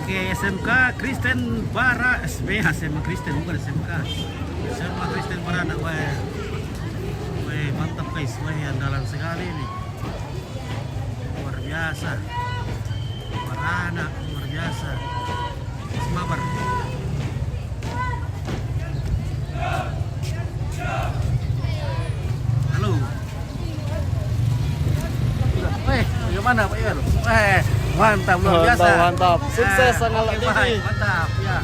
Oke, SMK Kristen Bara SBH, SMK Kristen bukan SMK. SMK Kristen Barana, wah. Wah, mantap guys, wah andalan sekali ini. Luar biasa. Barana luar biasa. Semabar. Halo. Weh, bagaimana Pak Iwan? Weh, mantap luar biasa. Mantap. Sukses Sangal oke, TV. baik, mantap ya.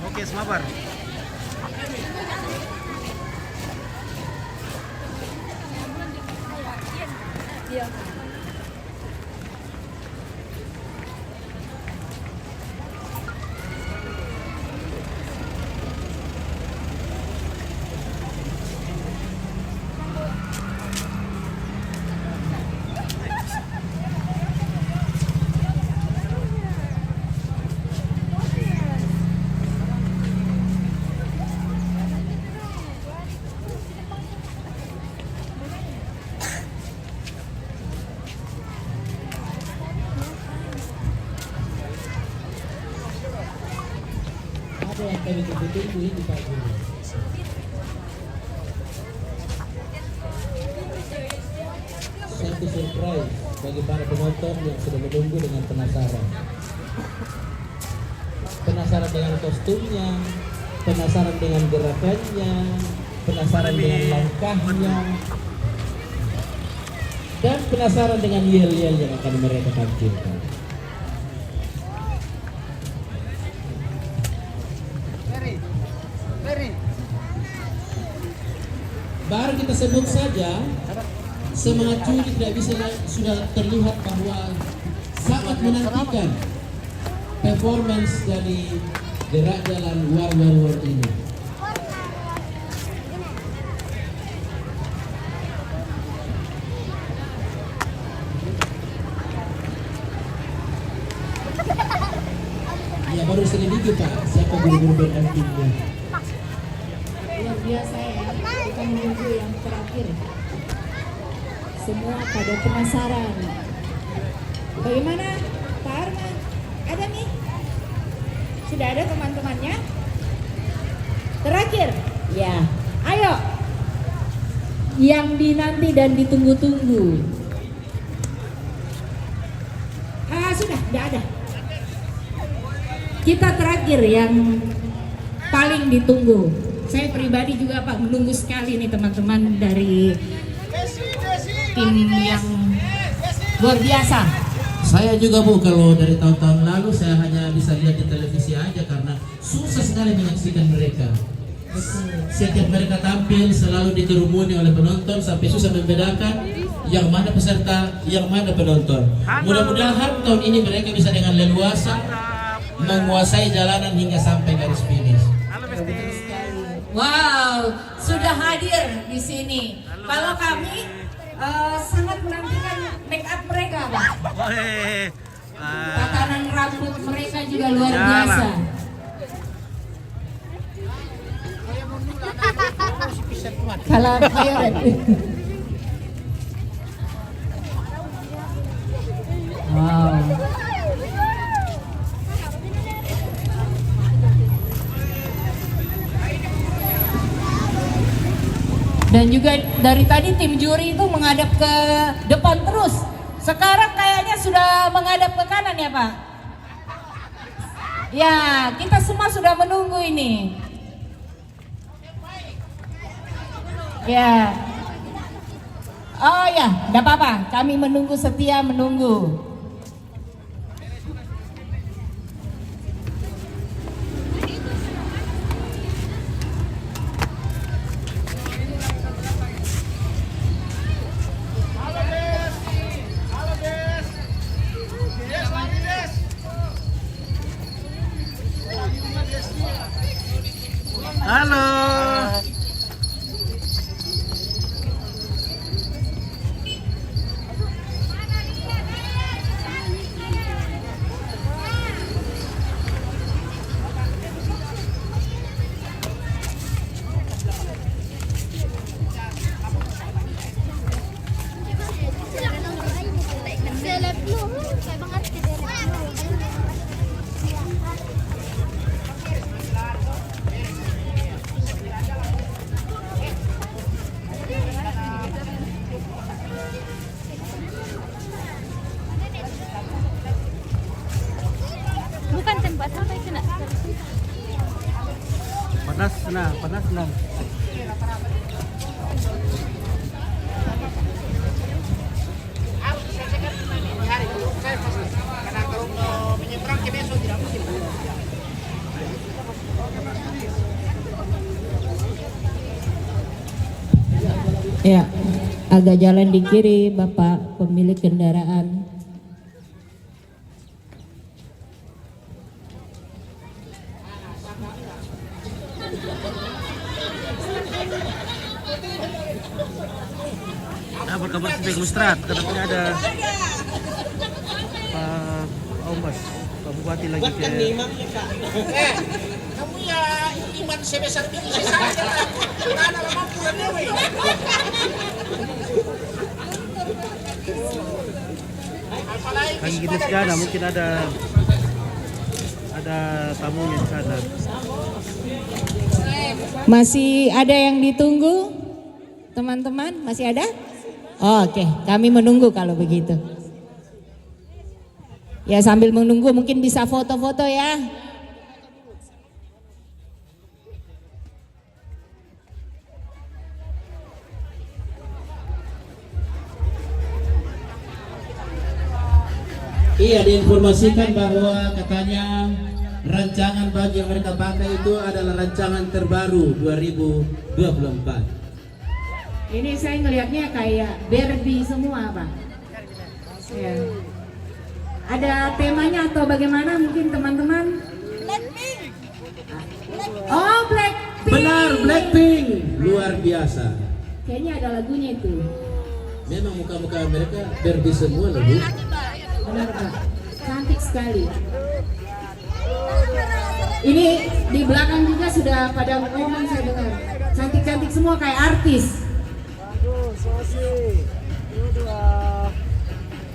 Oke, semabar. Ada yang kami tunggu-tunggu ini Pak Guru. Satu surprise bagi para penonton yang sudah menunggu dengan penasaran. Penasaran dengan kostumnya, penasaran dengan gerakannya, penasaran dengan langkahnya, dan penasaran dengan yel-yel yang akan mereka tampilkan. Baru kita sebut saja, semangat Curi tidak bisa sudah terlihat bahwa sangat menantikan performance dari gerak jalan War ini. Ya baru selidiki Pak, siapa guru-guru berdampingnya. Luar biasa ya, kita menunggu yang terakhir. Semua pada penasaran. Bagaimana Pak Arman? Ada nih? Sudah ada teman-temannya? Terakhir? Ya, ayo. Yang dinanti dan ditunggu-tunggu. Sudah, tidak ada. Kita terakhir yang paling ditunggu. Saya pribadi juga Pak menunggu sekali nih teman-teman dari tim yang luar biasa. Saya juga Bu, kalau dari tahun-tahun lalu saya hanya bisa lihat di televisi aja karena susah sekali menyaksikan mereka. Setiap mereka tampil selalu dikerumuni oleh penonton sampai susah membedakan yang mana peserta, yang mana penonton. Mudah-mudahan tahun ini mereka bisa dengan leluasa menguasai jalanan hingga sampai garis finish. Wow, sudah hadir di sini. Kalau kami sangat menantikan make up mereka, Pak. Tatanan rambut mereka juga luar biasa. Kalau wow. Dan juga dari tadi tim juri itu menghadap ke depan terus. Sekarang kayaknya sudah menghadap ke kanan ya Pak? Ya, kita semua sudah menunggu ini. Ya. Oh ya, enggak apa-apa. Kami menunggu, setia menunggu. Bukan tempat sampai kena. Panas na, panas na. Ya, agak jalan di kiri Bapak pemilik kendaraan. Nah, berkabar sebagai Mustrat, katanya ada Pak Ombas, Pak Bupati lagi ke. Kamu ya iman sebesar ini saja lah. Mana lama pulang dewe. Lagi kita sana, mungkin ada tamunya di sana. Masih ada yang ditunggu? Teman-teman, masih ada? Oh, oke, kami menunggu kalau begitu. Ya, sambil menunggu mungkin bisa foto-foto ya. Iya, diinformasikan bahwa katanya rancangan baju yang mereka pakai itu adalah rancangan terbaru 2024. Ini saya ngelihatnya kayak Barbie semua, Pak. Ya. Ada temanya atau bagaimana mungkin teman-teman? Blackpink. Oh, Blackpink. Benar, Blackpink. Luar biasa. Kayaknya ada lagunya itu. Memang muka-muka mereka Barbie semua loh, Bu. Benar, Pak. Cantik sekali. Ini di belakang juga sudah pada ngomong saya dengar. Cantik-cantik semua kayak artis.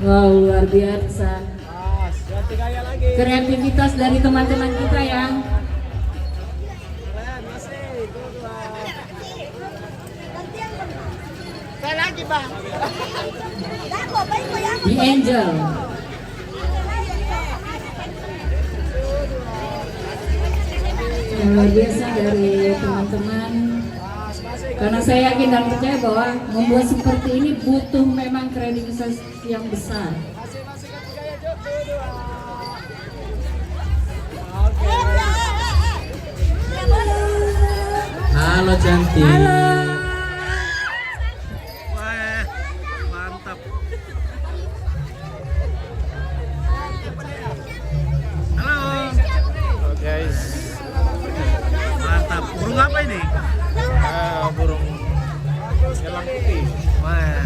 Wow, luar biasa. Kreativitas dari teman-teman kita ya. Saya lagi, Bang. The Angel. Yang luar biasa dari teman-teman. Karena saya yakin dan percaya bahwa membuat seperti ini butuh memang kreativitas yang besar. Halo cantik. Halo. Wah, mantap. Halo. Guys, Mantap. Burung apa ini? burung elang putih. Wah.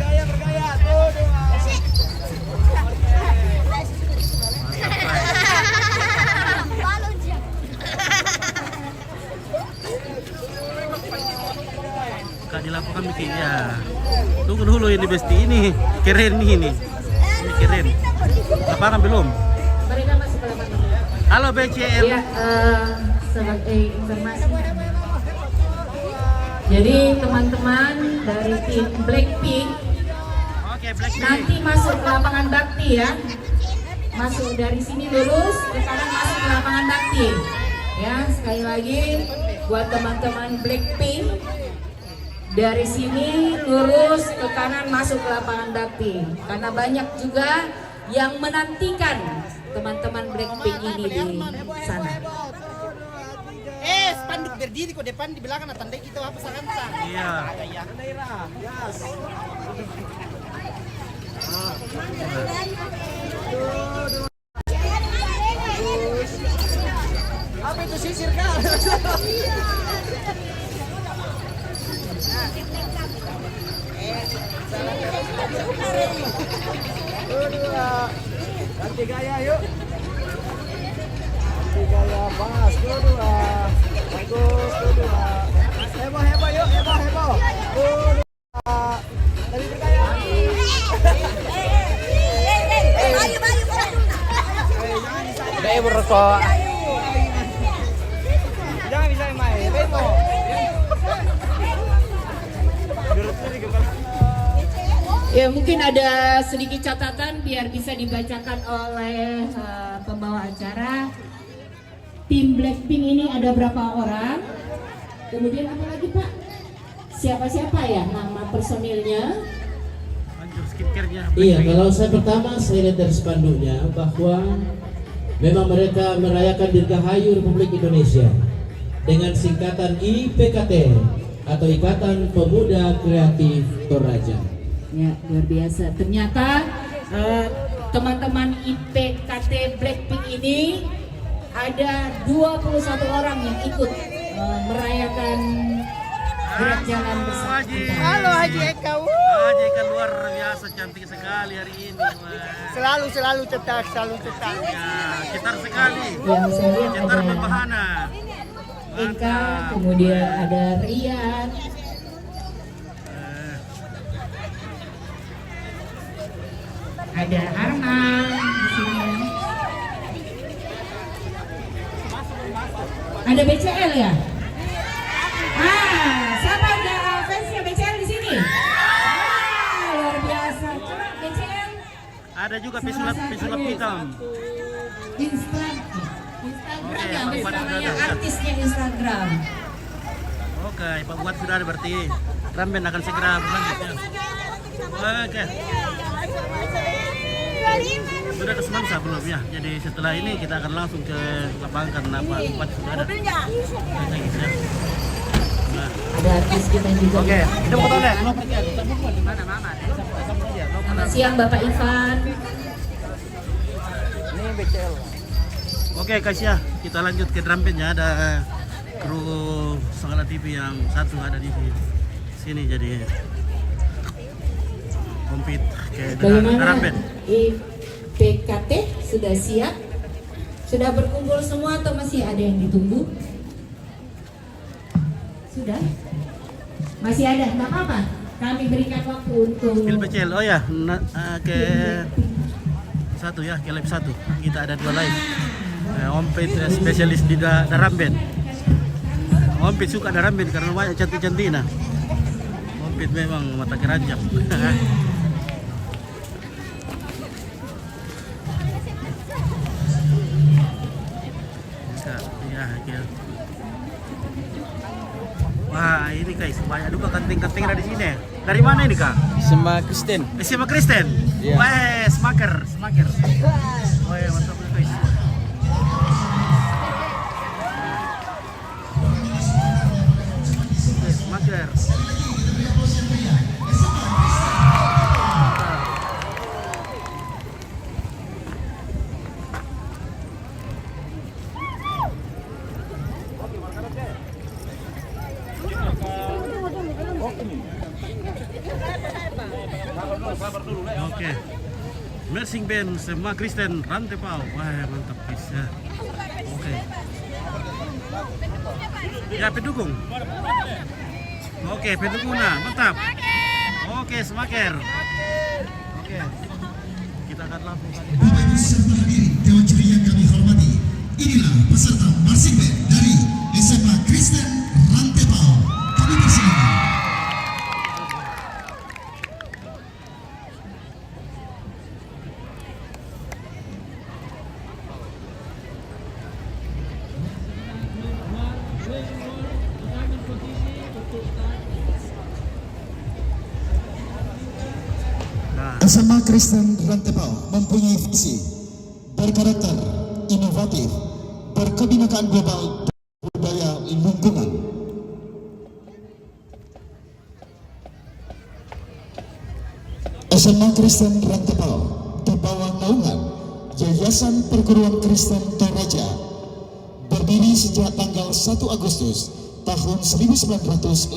Kak dilakukan bikin ya. Tunggu dulu ini besti ini. Keren ini. Ini keren. Lapangan belum? Mereka masih ke lapangan. Halo BCL. Ya, sebagai informasi. Jadi teman-teman dari tim Blackpink Oke, Blackpink. nanti masuk ke lapangan bakti ya. Masuk dari sini lurus ke kanan masuk ke lapangan bakti. Ya, sekali lagi buat teman-teman Blackpink dari sini lurus ke kanan masuk ke lapangan bakti. Karena banyak juga yang menantikan teman-teman Blackpink ini di sana. Spanduk berdiri kok depan di belakang tandai kita apa sakanta. Iya. Apa itu sisir kau? Ganti gaya yuk. Ganti gaya pas. Dua. Bagus. Dua. Heboh yuk. Heboh. Dua. Dari bergaya. Ayo. kok. Jangan bisa main. Remo. Ya mungkin ada sedikit catatan biar bisa dibacakan oleh pembawa acara. Tim Blackpink ini ada berapa orang? Kemudian apa lagi Pak? Siapa-siapa ya nama personilnya? Lanjut skincare-nya. Iya, kalau saya pertama saya lihat dari spanduknya bahwa memang mereka merayakan Dirgahayu Republik Indonesia dengan singkatan IPKT atau Ikatan Pemuda Kreatif Toraja. Ya, luar biasa. Ternyata teman-teman IPKT Blackpink ini ada 21 orang yang ikut merayakan gerak jalan bersama. Halo Haji Eka. Haji Eka luar biasa, cantik sekali hari ini. Wah. Selalu cetak. Ya, cetar sekali. Yang saya lihat Cetar ada membahana. Eka, kemudian ada Rian, ada Arman di sini. Ada BCL ya? Siapa ada fansnya BCL di sini? Luar biasa. Coba BCL. Ada juga pesulap hitam. Instagram ya, Oke, namanya artisnya Instagram. Oke, Pak Buat sudah ada berarti. Ramben akan segera berlanjut ya. Oke. Sudah ke Semangsa belum ya? Jadi setelah ini kita akan langsung ke lapangan karena Pak Bupati sudah ada. Nah. Ada artis kita juga. Oke, itu fotonya. Selamat siang Bapak Ivan. Ini BCL. Oke, Kasya, kita lanjut ke drum band ya. Ada kru Sanggala TV yang satu ada di sini jadi compete ke drum Bagaimana band. IPKT sudah siap? Sudah berkumpul semua atau masih ada yang ditunggu? Sudah? Masih ada? Nggak apa-apa. Kami berikan waktu untuk Phil BCL, oh ya, ke satu ya, ke live satu. Kita ada dua live. Ompit spesialis di drum band. Ompit suka drum band karena banyak cantik-cantik nah. Ompit memang mata keranjang. Ya. Wah, ini guys, banyak juga kanting-kanting ada di sini. Dari mana ini, Kak? Sama Kristen. SMA Kristen. Iya. Wah, smaker. Wah, mantap guys. Oke, smaker. Oke. Marching band SMA Kristen Rantepau. Wah, mantap guys ya. Oke. Ya, pendukung. Oke, pendukung nah, mantap. Oke, semaker. Oke. Kita akan langsung Bapak Ibu serta hadirin Dewan Juri yang kami hormati, inilah peserta marching band dari SMA Kristen Rantepau. Kami persilakan. SMA Kristen Rantepau mempunyai visi berkarakter inovatif, berkebinekaan global, budaya lingkungan. SMA Kristen Rantepau di bawah naungan Yayasan Perguruan Kristen Toraja berdiri sejak tanggal 1 Agustus tahun 1959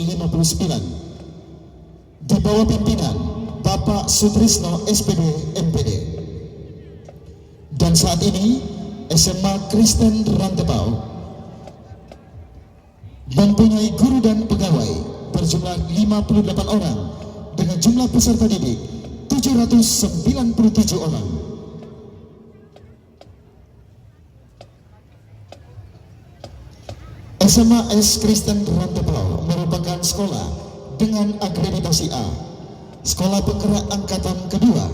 di bawah pimpinan Bapak Sutrisno SPD MPD. Dan saat ini SMA Kristen Rantepau mempunyai guru dan pegawai berjumlah 58 orang dengan jumlah peserta didik 797 orang. SMA S Kristen Rantepao merupakan sekolah dengan akreditasi A, sekolah penggerak angkatan kedua,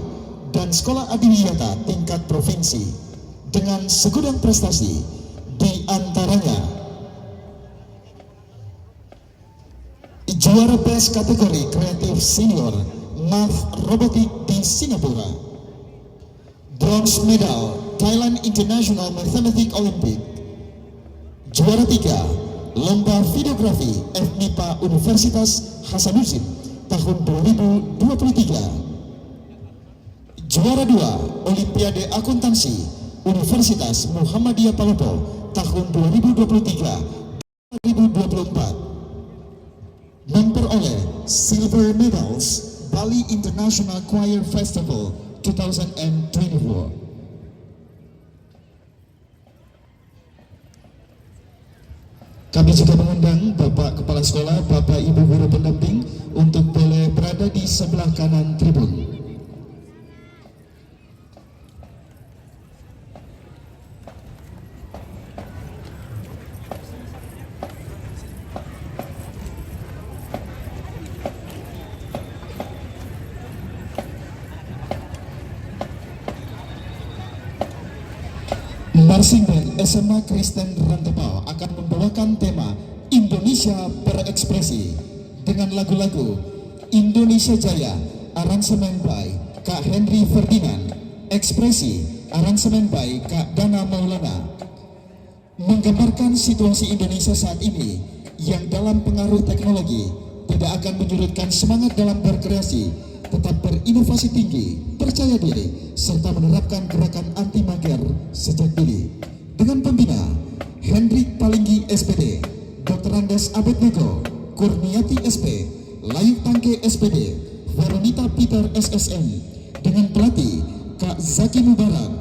dan sekolah adiwiyata tingkat provinsi dengan segudang prestasi, di antaranya juara best kategori kreatif senior Math Robotik di Singapura, bronze medal Thailand International Mathematics Olympic, juara 3 lomba videografi FMIPA Universitas Hasanuddin tahun 2023, juara 2 Olimpiade Akuntansi Universitas Muhammadiyah Palopo tahun 2023-2024, memperoleh silver medals Bali International Choir Festival 2024. Kami juga mengundang Bapak Kepala Sekolah, Bapak Ibu Guru Pendamping untuk boleh berada di sebelah kanan tribun. Marching Band SMA Kristen Rantepao akan membawakan tema Indonesia Berekspresi dengan lagu-lagu Indonesia Jaya, aransemen by Kak Henry Ferdinand, Ekspresi, aransemen by Kak Dana Maulana, menggambarkan situasi Indonesia saat ini yang dalam pengaruh teknologi tidak akan menyurutkan semangat dalam berkreasi, tetap berinovasi tinggi, percaya diri, serta menerapkan gerakan anti mager sejak dini. Dengan pembina Hendrik Palinggi SPD, Dr. Andes Abednego, Kurniati SP, Layuk Tangke SPD, Veronita Peter SSM, dengan pelatih Kak Zaki Mubarak,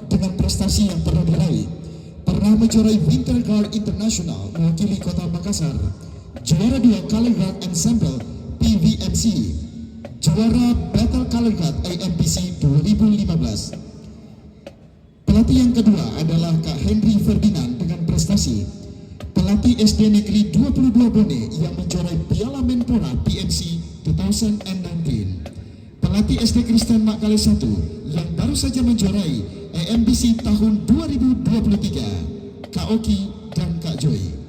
dengan prestasi yang pernah diraih, pernah menjuarai Winter Guard International mewakili kota Makassar, juara 2 Color Guard Ensemble PVMC, juara Battle Color Guard AMPC 2015. Pelatih yang kedua adalah Kak Henry Ferdinand dengan prestasi pelatih SD Negeri 22 Bone yang menjuarai Piala Menpora PMC 2019. Pelatih SD Kristen Makkale 1 yang baru saja menjuarai AMPC tahun 2023, Kak Oki dan Kak Joy.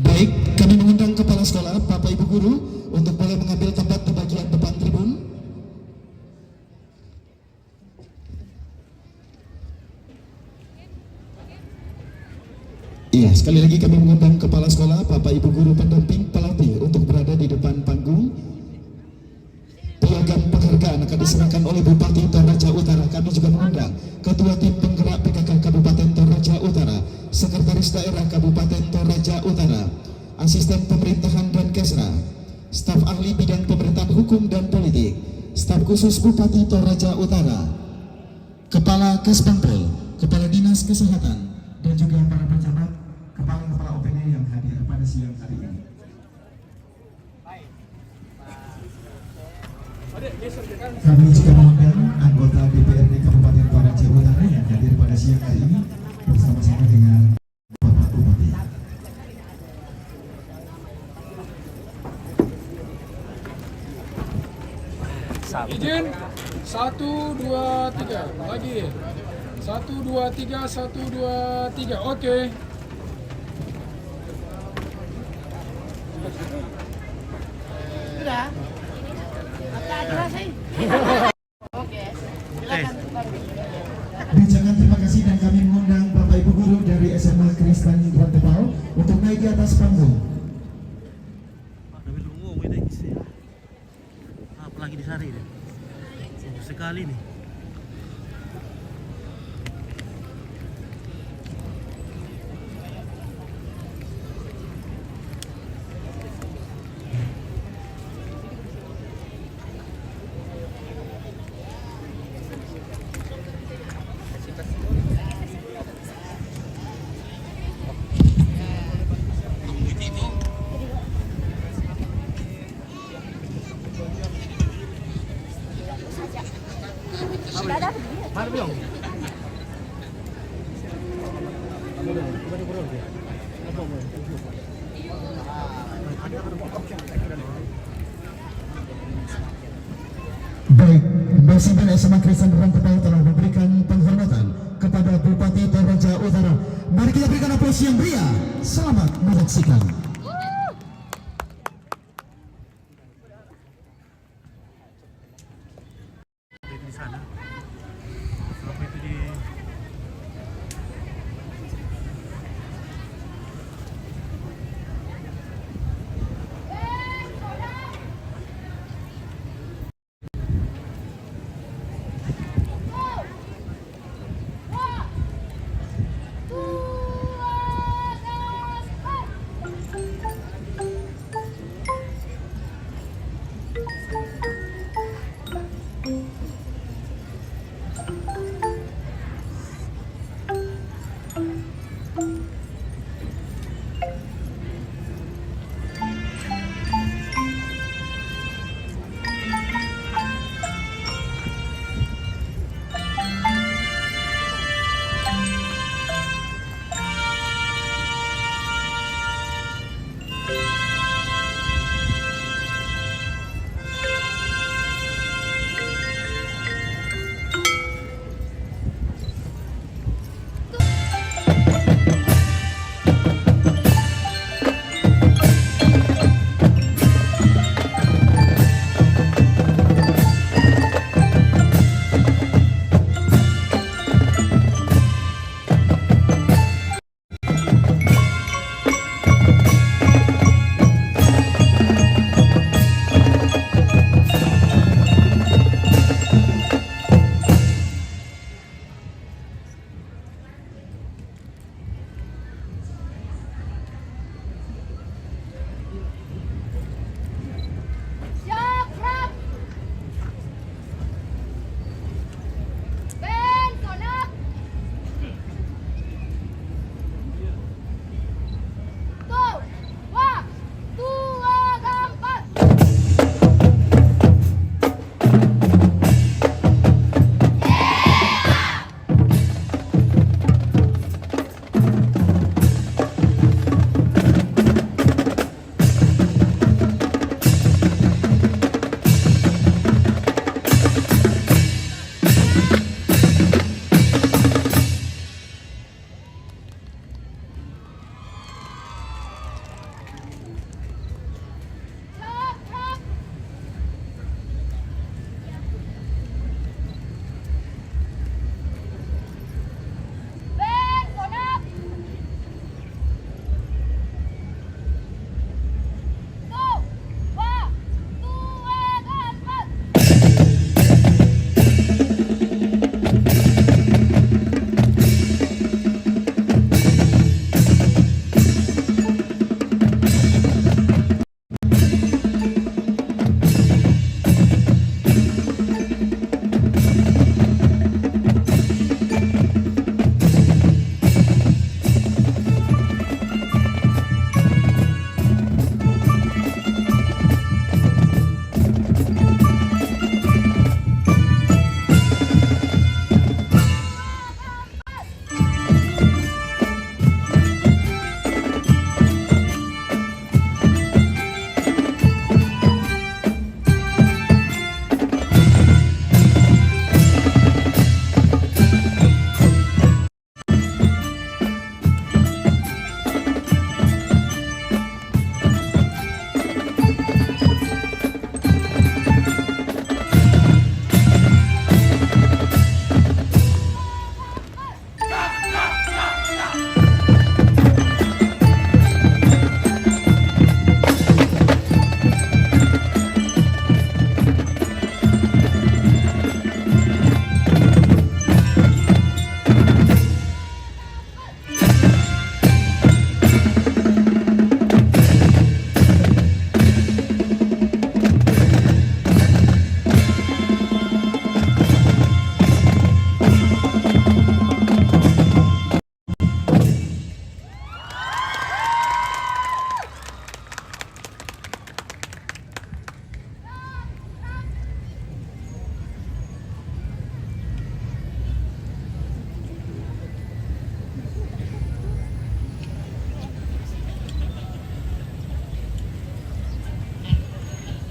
Baik, kami mengundang Kepala Sekolah, Bapak Ibu Guru untuk boleh mengambil tempat di bagian depan tribun. Iya, sekali lagi kami mengundang Kepala Sekolah, Bapak Ibu Guru Pendamping, pelatih untuk berada di depan panggung. Piagam penghargaan akan diserahkan oleh Bupati Toraja Utara. Kami juga mengundang Ketua Tim Penggerak PKK Kabupaten Toraja Utara, Sekretaris Daerah Kabupaten Toraja Utara, Asisten Pemerintahan dan Kesra, Staf Ahli Bidang Pemerintahan Hukum dan Politik, Staf Khusus Bupati Toraja Utara, Kepala Kesbangpol, Kepala Dinas Kesehatan, dan juga para pejabat, kepala-kepala OPD yang hadir pada siang hari ini. Kami juga mengundang anggota DPRD Kabupaten Toraja Utara yang hadir pada siang hari ini bersama-sama dengan Bapak Bupati. Izin 1, 2, 3 lagi 1, 2, 3 1, 2, 3 oke. Sudah. Apa aja sih? Oke. Silakan. Ucapan terima kasih dan kami mengundang Bapak Ibu Guru dari SMA Kristen Rantepao untuk naik di atas panggung. Apalagi di Sari nih. Sekali nih. Baik, Presiden SMA Kristen Rantepao telah memberikan penghormatan kepada Bupati Toraja Utara. Mari kita berikan aplaus yang meriah. Selamat menyaksikan. Di sana. Apa itu di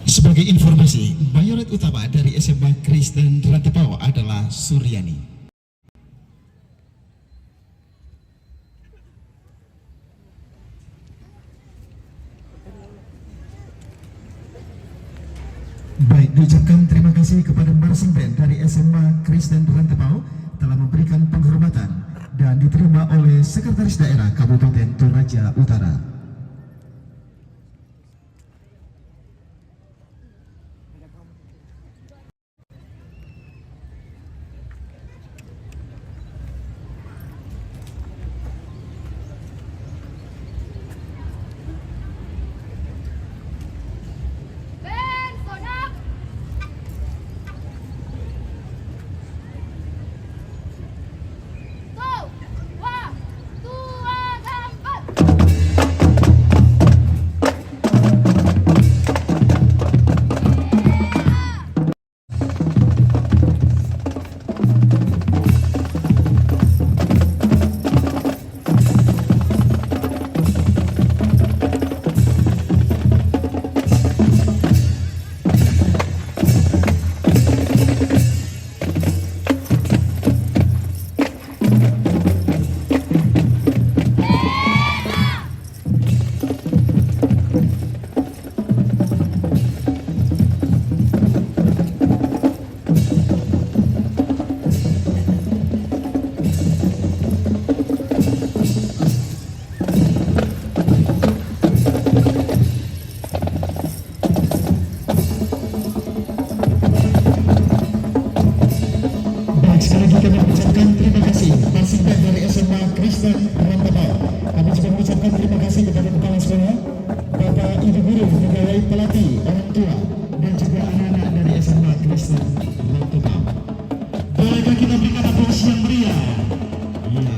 Sebagai informasi, mayoret utama dari SMA Kristen Rantepao adalah Suryani. Baik, diucapkan terima kasih kepada marching band dari SMA Kristen Rantepao telah memberikan penghormatan dan diterima oleh Sekretaris Daerah Kabupaten Toraja Utara. Sekali lagi kami mengucapkan terima kasih marching band dari SMA Kristen Rantepao. Kami juga mengucapkan terima kasih kepada kepala sekolah, Bapak Ibu guru, pegawai pelatih, orang tua, dan juga anak-anak dari SMA Kristen Rantepao. Bolehkah kita berikan aplaus yang meriah? Iya.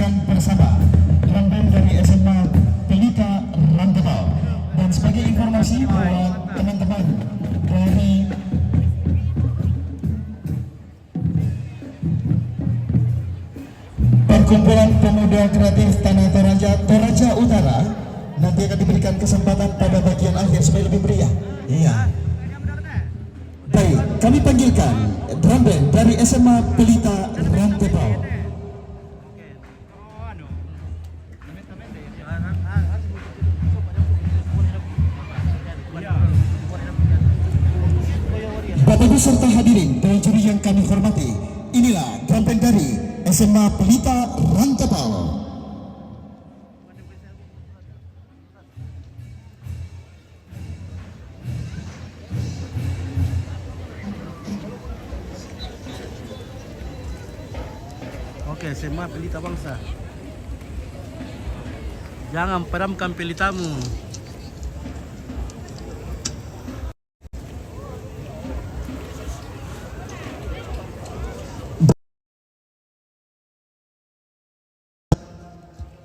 Bersama drum band dari SMA Pelita Rantepao. Dan sebagai informasi bahwa teman-teman dari Perkumpulan Pemuda Kreatif Tanah Toraja Utara nanti akan diberikan kesempatan pada bagian akhir supaya lebih meriah. Iya. Baik, kami panggilkan drum band dari SMA Pelita Rantepao. Bapak Ibu serta hadirin dan juri yang kami hormati, inilah drum band dari SMA Pelita Rantepao. Oke, SMA Pelita Bangsa. Jangan padamkan pelitamu.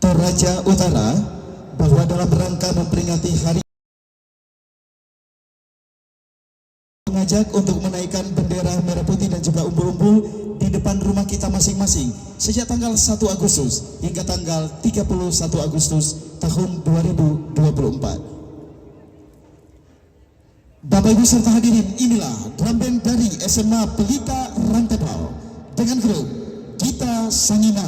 Toraja Utara bahwa dalam rangka memperingati hari mengajak untuk menaikkan bendera merah putih dan juga umbul-umbul di depan rumah kita masing-masing sejak tanggal 1 Agustus hingga tanggal 31 Agustus tahun 2024. Bapak Ibu serta hadirin, inilah drum band dari SMA Pelita Rantepao dengan grup Gita Sangina.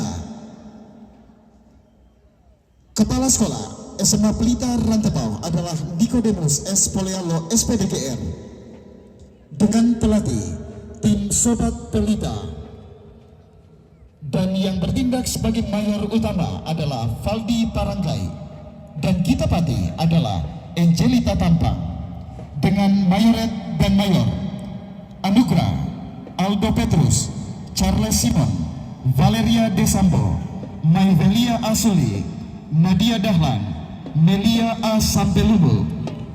Kepala Sekolah SMA Pelita Rantepao adalah Nikodemus S. Polialo SPDGR dengan pelatih tim Sobat Pelita. Dan yang bertindak sebagai mayor utama adalah Valdi Parangkai, dan kita pati adalah Angelita Tampang dengan mayoret dan mayor Anugrah, Aldo Petrus, Charles Simon, Valeria Desambo, Maivelia Asuli, Nadia Dahlan, Melia A. Sampelubo,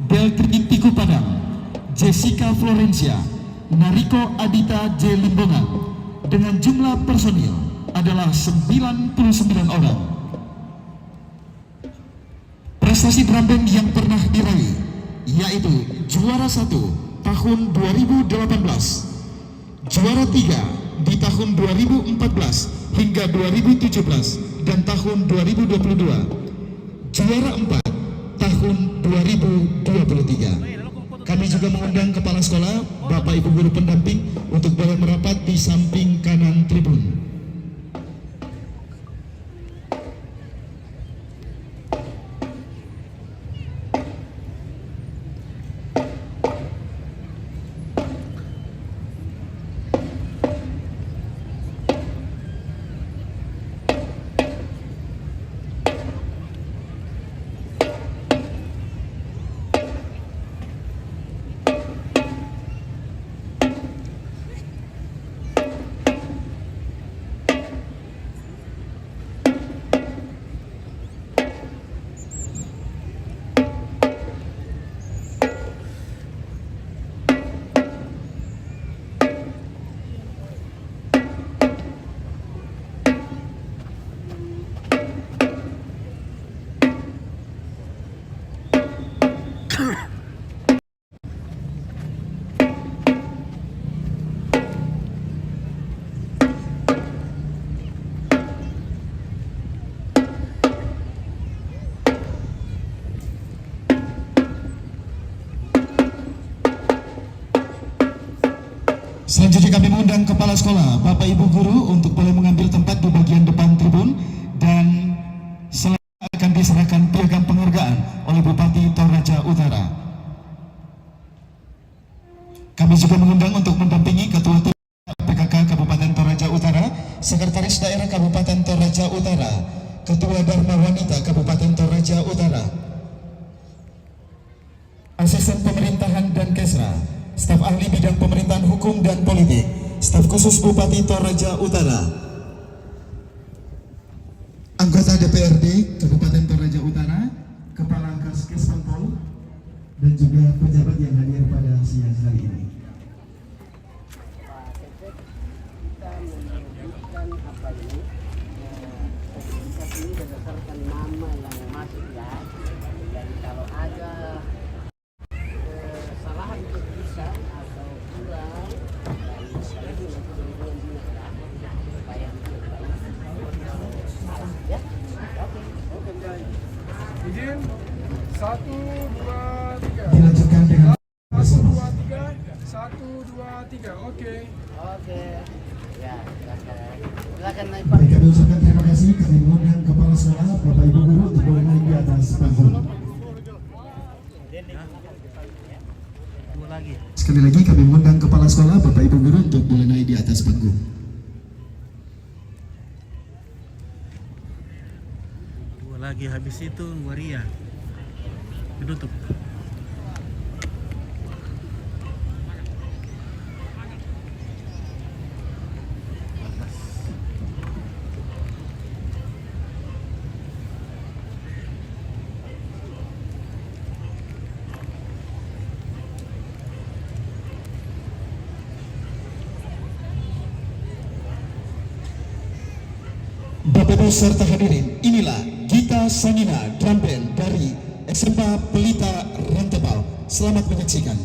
Beltri Tiku Padang, Jessica Florencia, Nariko Adita J. Limbongan, dengan jumlah personil adalah 99 orang. Prestasi drum band yang pernah diraih yaitu juara 1 tahun 2018, juara 3 di tahun 2014 hingga 2017 dan tahun 2022, juara 4 tahun 2023. Kami juga mengundang kepala sekolah, Bapak Ibu guru pendamping untuk boleh merapat di samping kanan tribun. Selanjutnya kami mengundang kepala sekolah, Bapak Ibu guru untuk boleh mengambil tempat di bagian depan tribun, dan selanjutnya akan diserahkan piagam penghargaan oleh Bupati Toraja Utara. Kami juga mengundang untuk mendampingi Ketua Tim PKK Kabupaten Toraja Utara, Sekretaris Daerah Kabupaten Toraja Utara, Ketua Dharma Wanita Kabupaten Toraja Utara, Asisten Pemerintahan dan Kesra, staf ahli bidang pemerintahan hukum dan politik, staf khusus Bupati Toraja Utara, anggota DPRD Kabupaten Toraja Utara, Kepala Kaskes Pempol, dan juga pejabat yang hadir pada siang hari ini. Kita menunjukkan apa ini sertifikat ini berdasarkan nama yang masuk ya. Jadi kalau ada kesalahan tulisan atau kurang dari sekali supaya ya. Oke. Izin 1, 2, 3. Dilanjutkan dengan 1, 2, 3. 1, 2, 3. Oke. Ya, silakan naik Baik, kami ucapkan terima kasih. Kami mengundang kepala sekolah, Bapak Ibu guru untuk boleh naik di atas panggung. Dua lagi. Sekali lagi kami mengundang kepala sekolah, Bapak Ibu guru untuk boleh naik di atas panggung. Dua lagi, habis itu waria. Ditutup. Bapak Ibu serta hadirin, inilah Gita Sangina drum band dari SMA Pelita Rantepao. Selamat menyaksikan.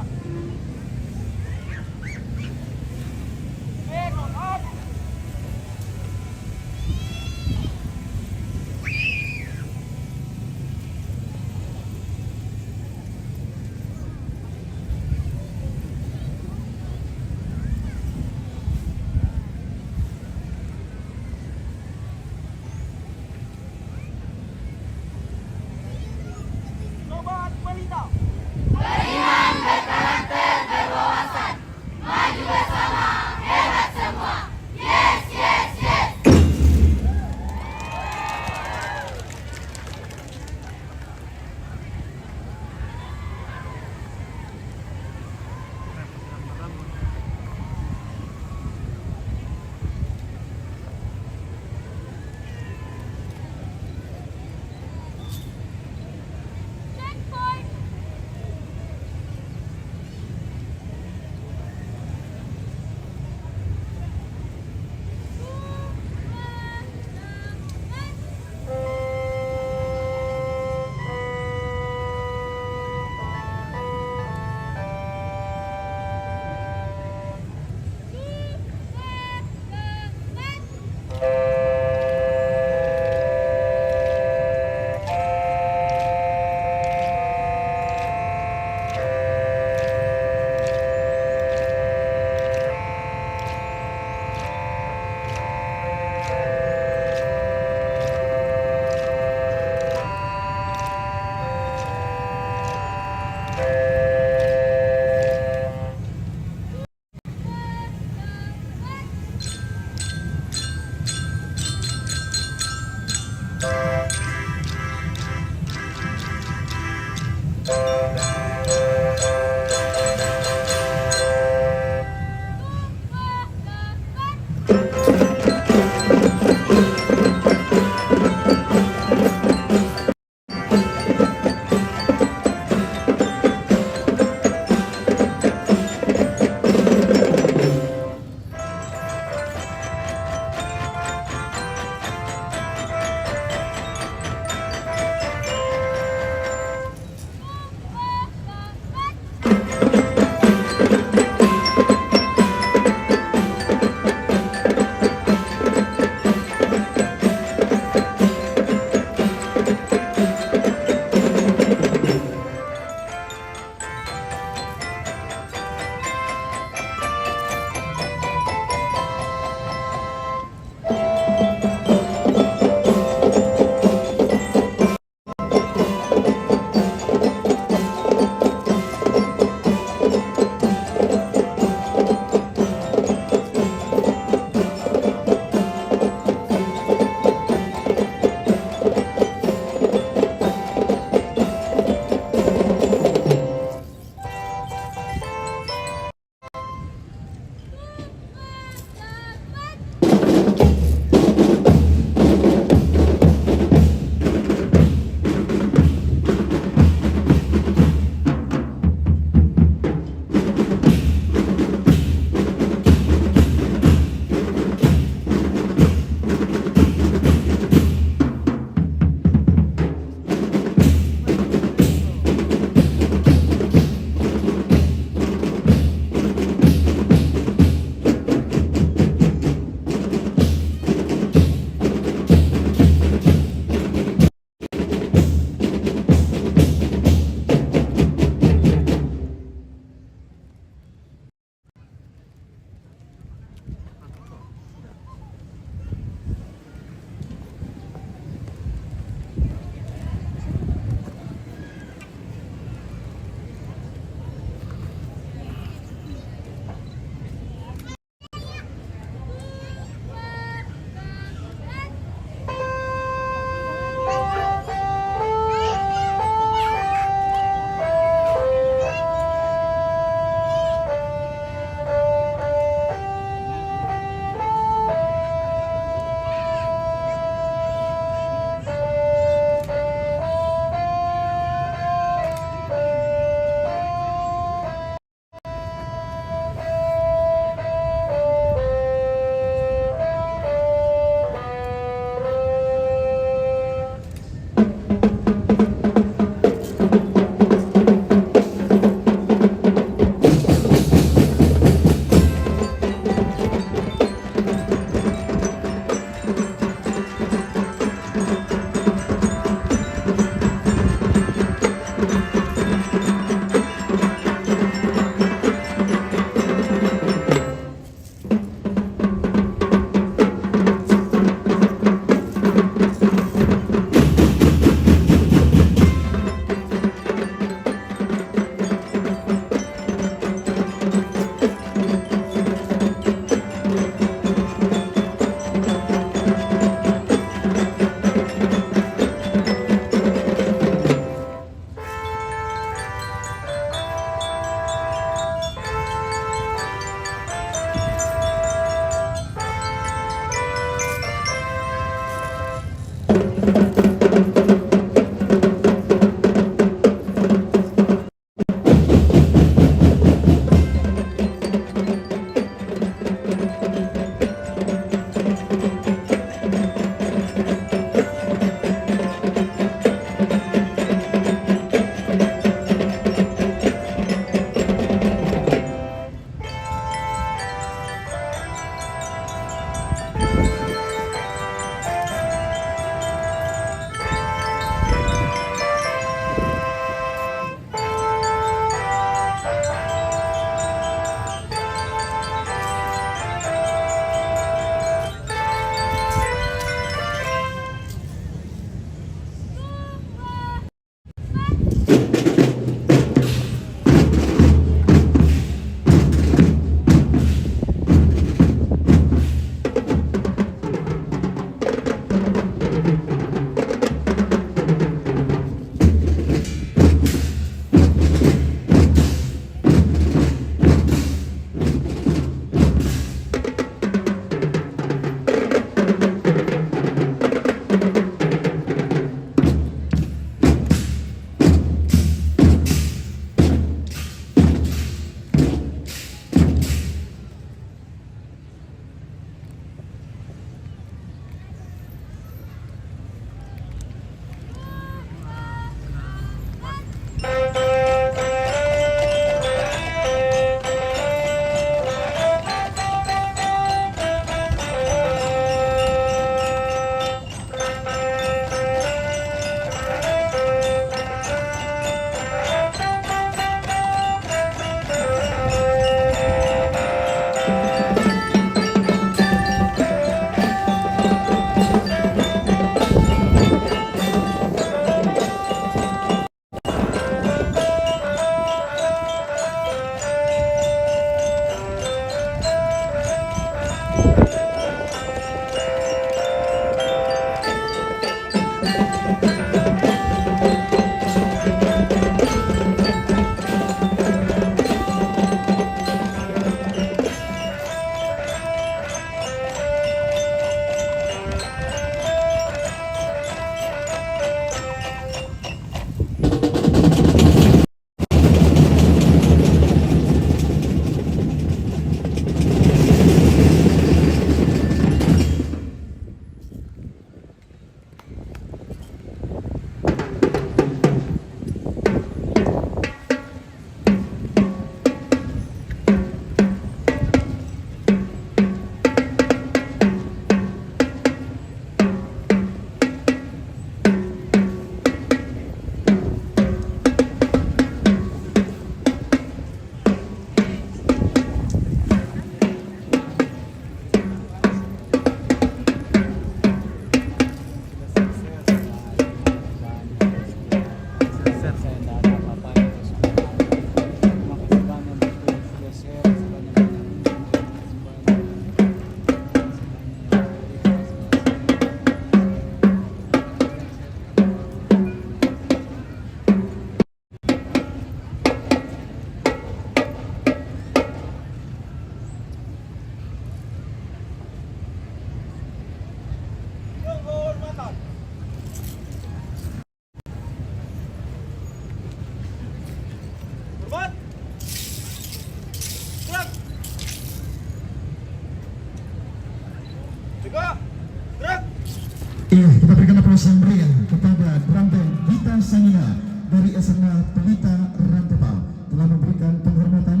Iya, kita berikan aplaus yang meriah kepada drum band Gita Sangina dari SMA Pelita Rantepal telah memberikan penghormatan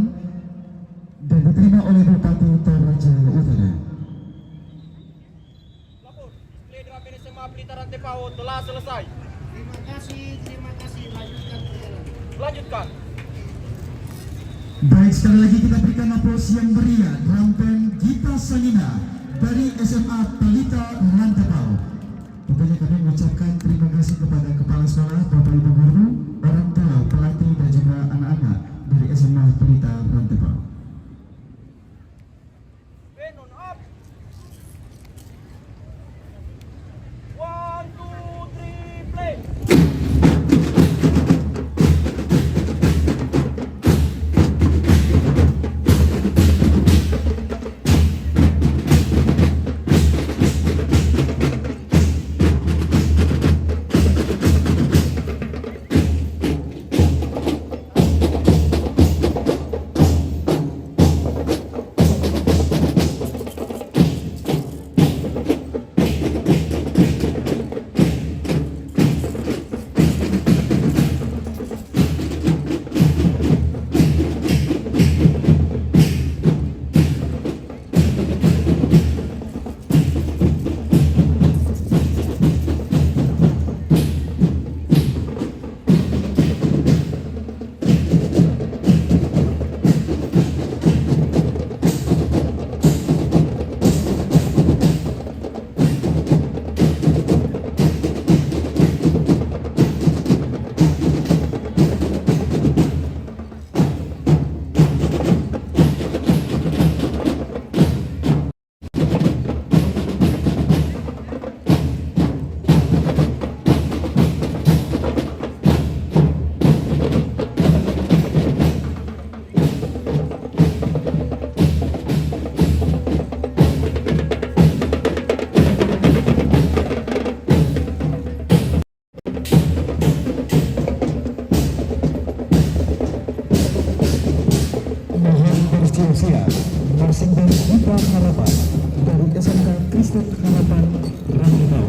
dan diterima oleh Bupati Toraja Utara. Play drum band SMA Pelita Rantepal telah selesai. Terima kasih. Lanjutkan. Baik, sekali lagi kita berikan aplaus yang meriah drum band Gita Sangina dari SMA Pelita Rantepal. Tentunya kami mengucapkan terima kasih kepada Kepala Sekolah, Bapak Ibu Guru, orang tua, pelatih dan juga anak-anak dari SMA Pelita Rantepal. Benon up. 1, 2, 3, play. marching band Kita Harapan dari SMK Kristen Harapan Rantau.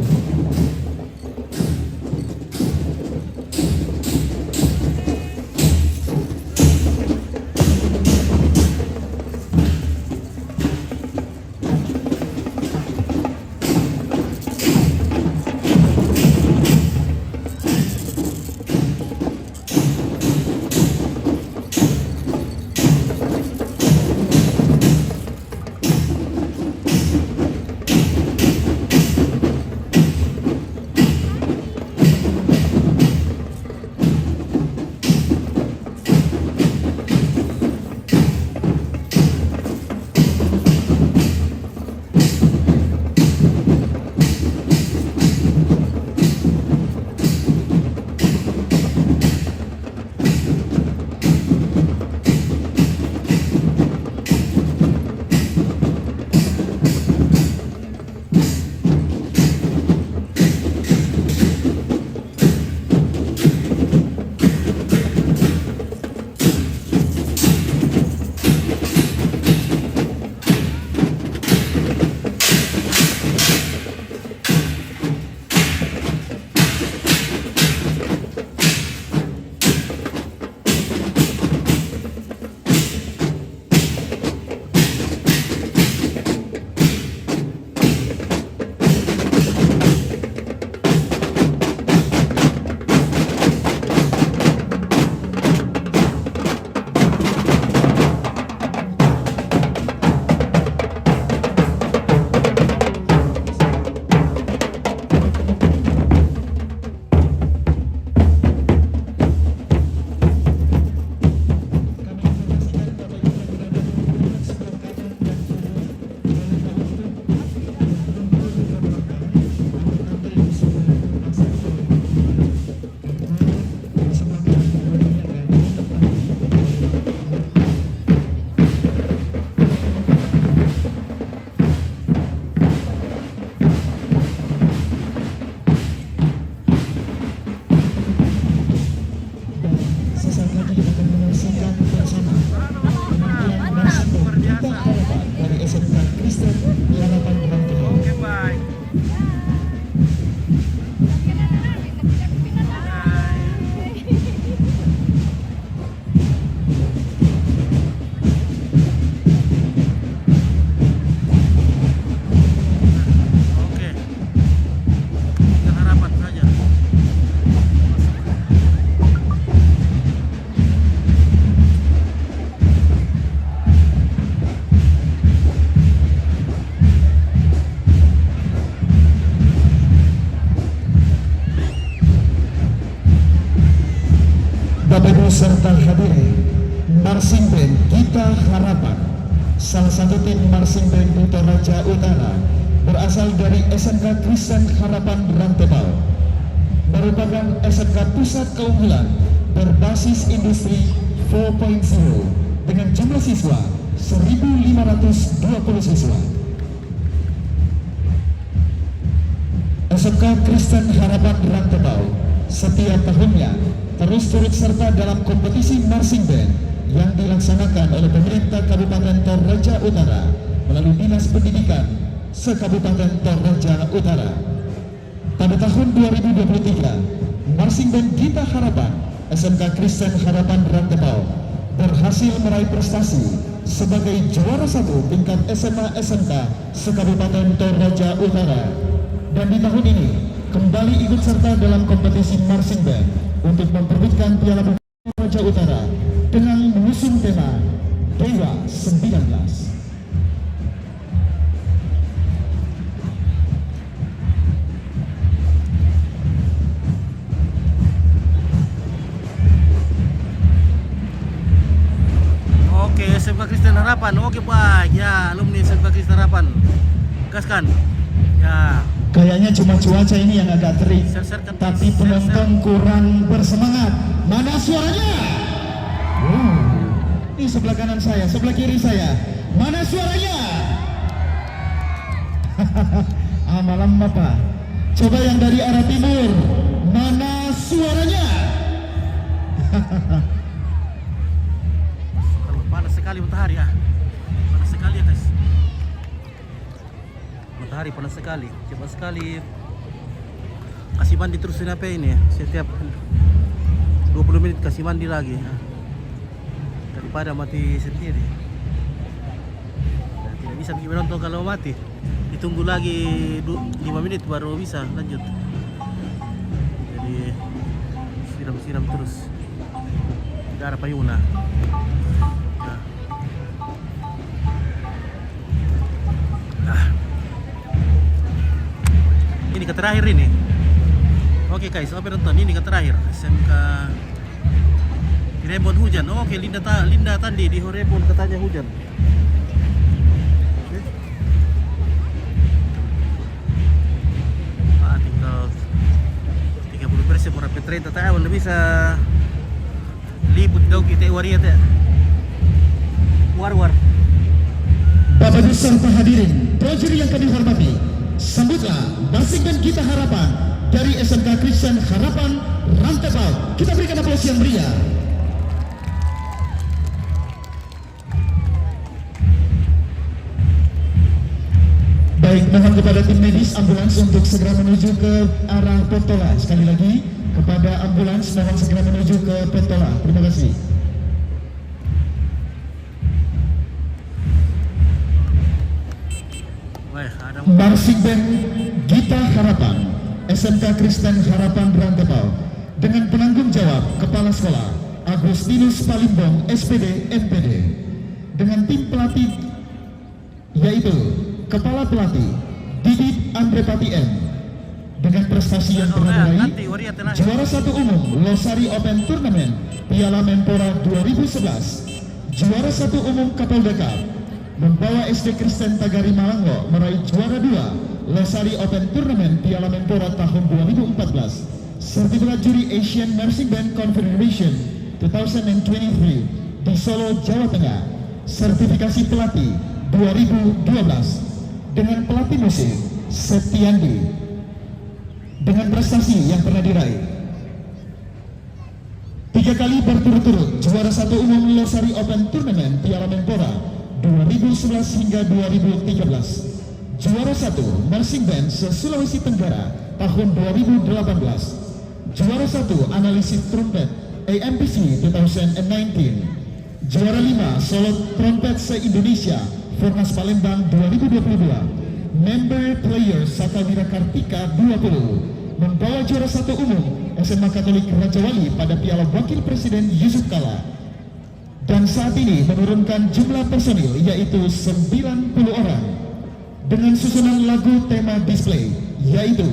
Bapak Ibu serta hadirin, marching band Kita Harapan, salah satu tim marching band di Toraja Utara, berasal dari SMK Kristen Harapan Rantebau, merupakan SMK pusat keunggulan berbasis industri 4.0 dengan jumlah siswa 1.520 siswa. SMK Kristen Harapan Rantebau setiap tahunnya terus turut serta dalam kompetisi marching band yang dilaksanakan oleh pemerintah Kabupaten Toraja Utara melalui Dinas Pendidikan se-Kabupaten Toraja Utara. Pada tahun 2023, marching band Kita Harapan SMK Kristen Harapan Rantebau berhasil meraih prestasi sebagai juara 1 tingkat SMA SMK se-Kabupaten Toraja Utara, dan di tahun ini kembali ikut serta dalam kompetisi marching band untuk memperebutkan Piala Bupati Toraja Utara dengan mengusung tema Dewa 19. Oke, SMK Kristen Harapan. Oke, Pak. Ya, alumni SMK Kristen Harapan. Gaskan. Ya. Kayaknya cuma cuaca ini yang agak terik, tapi penonton kurang bersemangat. Mana suaranya? Ini sebelah kanan saya, sebelah kiri saya. Mana suaranya? Malam apa? Coba yang dari arah timur. Mana suaranya? Panas sekali matahari ya. Panas sekali ya. matahari panas sekali, cepat sekali. Kasih mandi terus ini apa ini ya, setiap 20 menit kasih mandi lagi ya. Daripada mati sendiri. Nah, tidak bisa bikin menonton kalau mati, ditunggu lagi 5 menit baru bisa lanjut. Jadi siram terus, tidak ada payuna. Ini ke terakhir ini. Oke guys, sampai nonton ini ke terakhir SMK Horebon hujan. Oke, Linda Tandi di Horebon katanya hujan. Oke. Tinggal 30% orang pemerintah tahun bisa liput daw kita waria teh. War. Bapak Ibu serta hadirin, prajurit yang kami hormati, sambutlah Barsik dan Gita Harapan dari SMK Kristen Harapan Rantepao. Kita berikan aplaus yang meriah. Baik, mohon kepada tim medis ambulans untuk segera menuju ke arah Pentola. Sekali lagi, kepada ambulans mohon segera menuju ke Pentola. Terima kasih. Barsik Band Gita Harapan SMK Kristen Harapan Rantepao dengan penanggung jawab Kepala Sekolah Agustinus Palimbong SPD MPD dengan tim pelatih yaitu Kepala Pelatih Didit Andre Pati M dengan prestasi yang pernah diraih juara 1 umum Losari Open Tournament Piala Menpora 2011, juara 1 umum Kapolda Cup, membawa SD Kristen Tagari Malanggo meraih juara 2 Losari Open Tournament Piala Menpora tahun 2014, sertifikat juri Asian Marching Band Confederation 2023 di Solo, Jawa Tengah, sertifikasi pelatih 2012 dengan pelatih musik Septiandi dengan prestasi yang pernah diraih 3 kali berturut-turut juara 1 umum Losari Open Tournament Piala Menpora 2011 hingga 2013, juara 1 Marching Band se-Sulawesi Tenggara tahun 2018, juara 1 analisis trompet AMPC 2019, juara 5 solo trompet se-Indonesia Fornas Palembang 2022, member player Sakawira Kartika 20, membawa juara 1 umum SMA Katolik Raja Wali pada Piala Wakil Presiden Yusuf Kala, dan saat ini menurunkan jumlah personil yaitu 90 orang dengan susunan lagu tema display yaitu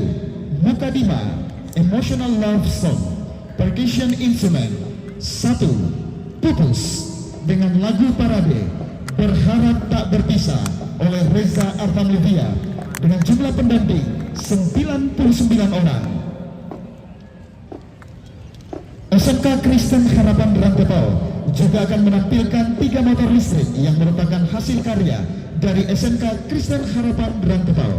Mukadima Emotional Love Song, Percussion Instrument 1 Pupus dengan lagu parade Berharap Tak Berpisah oleh Reza Artamlivia dengan jumlah pendamping 99 orang. SMK Kristen Harapan Rantepao juga akan menampilkan 3 motor listrik yang merupakan hasil karya dari SMK Kristen Harapan Rantepao.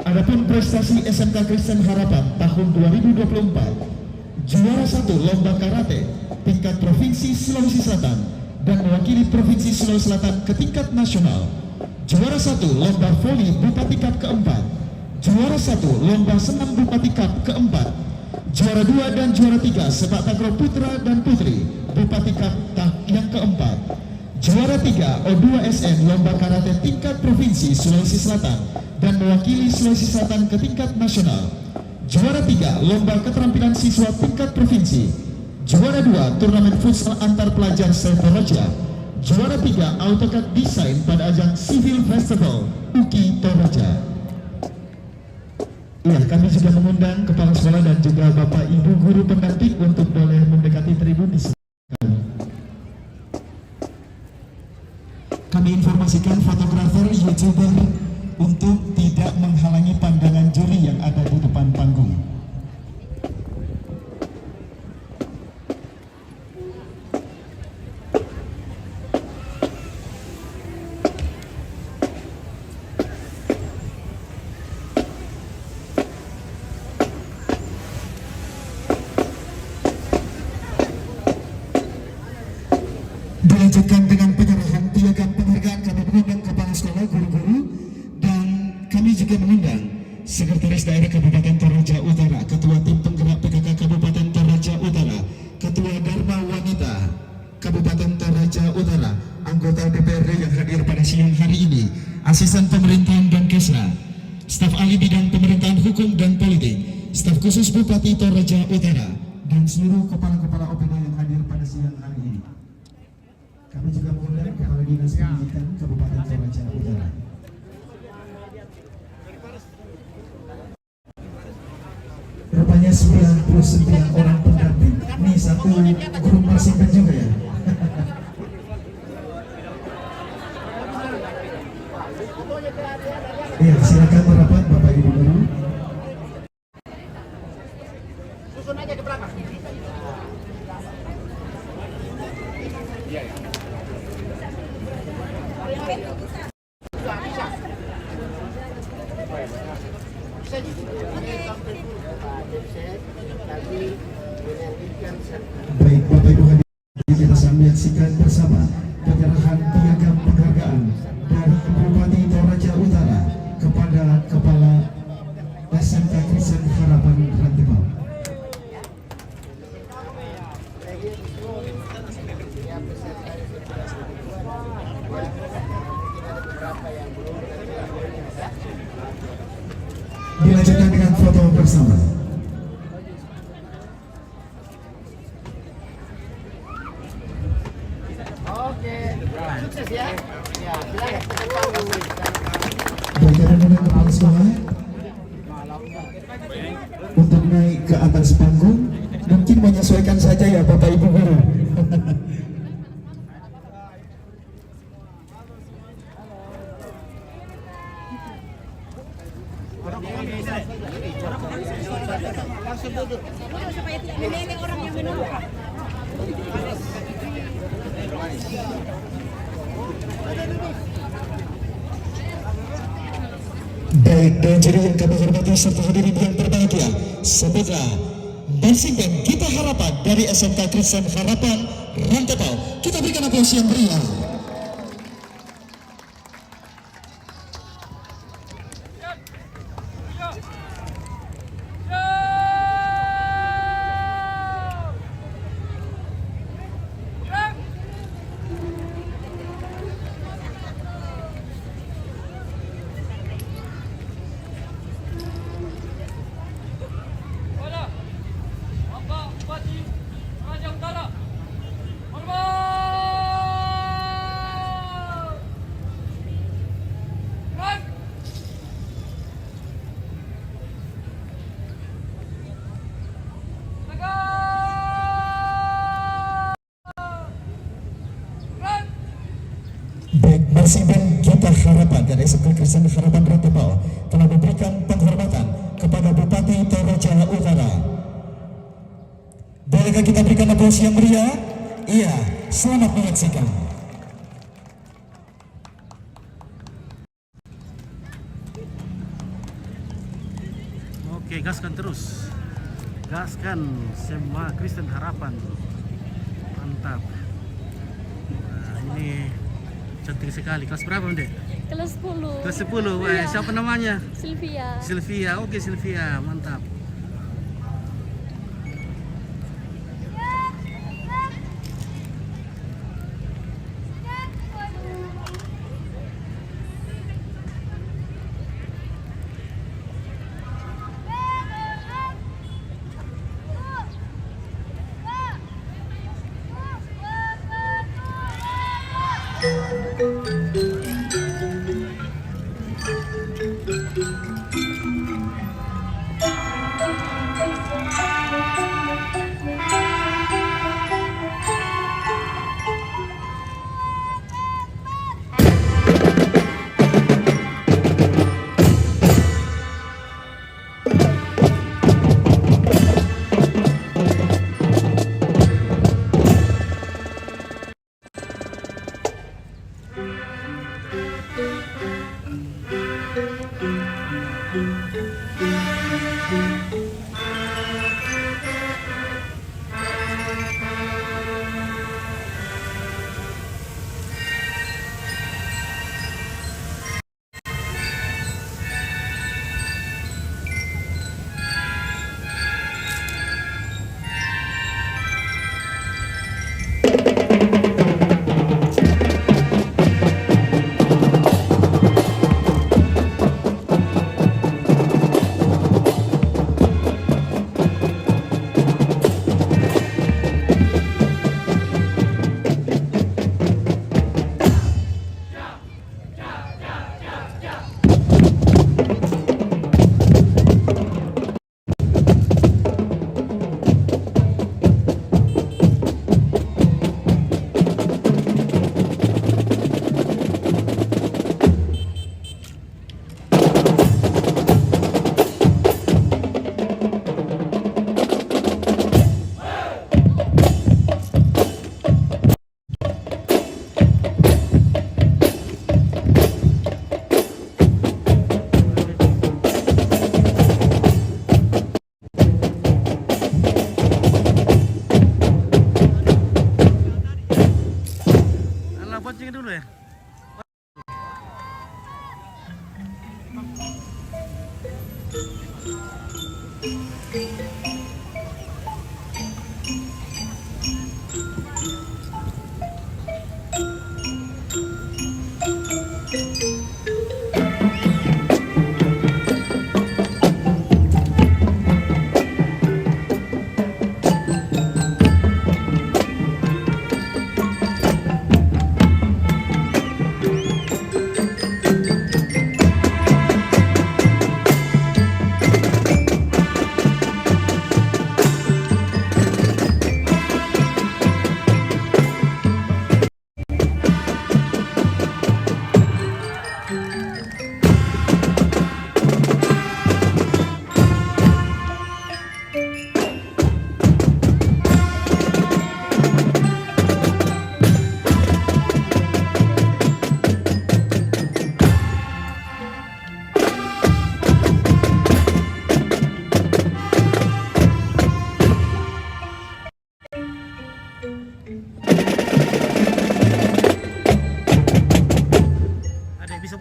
Adapun prestasi SMK Kristen Harapan tahun 2024, juara 1 lomba karate tingkat Provinsi Sulawesi Selatan dan mewakili Provinsi Sulawesi Selatan ke tingkat nasional, juara 1 lomba voli Bupati Cup keempat, juara 1 lomba senam Bupati Cup keempat, juara 2 dan juara 3 sepak takraw putra dan putri Bupati Cup yang keempat, juara 3 O2SN lomba karate tingkat Provinsi Sulawesi Selatan dan mewakili Sulawesi Selatan ke tingkat nasional, juara 3 lomba keterampilan siswa tingkat provinsi, juara 2 turnamen futsal antar pelajar se-Toraja, juara 3 AutoCAD Design pada ajang Civil Festival UKI Toraja. Iya, kami juga mengundang kepala sekolah dan juga bapak ibu guru pendamping untuk boleh mendekati tribun di sini. Kami informasikan fotografer, youtuber untuk tidak menghalangi pandangan juri yang ada di depan panggung. Dilanjutkan dengan penyerahan piagam penghargaan, kami mengundang kepala sekolah, guru-guru, dan kami juga juga mengundang Sekretaris Daerah Kabupaten Toraja Utara, Ketua Tim Penggerak PKK Kabupaten Toraja Utara, Ketua Dharma Wanita Kabupaten Toraja Utara, anggota DPRD yang hadir pada siang hari ini, Asisten Pemerintahan dan Kesra, staf ahli bidang pemerintahan hukum dan politik, staf khusus Bupati Toraja Utara, dan seluruh kepala-kepala OPD yang hadir pada siang hari ini. Kami juga mengundang Kepala Dinas Pendidikan Kabupaten Toraja Utara. Rupanya 99 orang pendamping. Nih satu guru marsipan juga ya. Iya, silakan merapat Bapak Ibu guru. Susun aja ke belakang. Baik Bapak Ibu hadirin, kita saksikan bersama penyerahan piagam penghargaan dari Bupati Toraja Utara kepada Kepala SMK Kristen Harapan Rantibau. Dilanjutkan dengan foto bersama. Sukses ya. Ya, silakan. Bagaimana dengan kepala sekolah untuk naik ke atas panggung, mungkin menyesuaikan saja ya Bapak Ibu guru. Baik, dan juri yang kami hormati serta hadirin yang berbahagia, semoga Marching Kita Harapan dari SMK Kristen Harapan Rantepau, kita berikan aplaus yang meriah. Marching Kita Harapan dari SMK Kristen Harapan Rantepau telah memberikan penghormatan kepada Bupati Toraja Utara. Bolehkah kita berikan aplaus yang meriah? Iya, selamat menyaksikan. Oke, gaskan terus. Gaskan semua Kristen Harapan. Mantap. Nah, ini cantik sekali. Kelas berapa, Ndek? Kelas 10. Kelas 10. Iya. Siapa namanya? Sylvia. Sylvia. Oke, Sylvia. Mantap.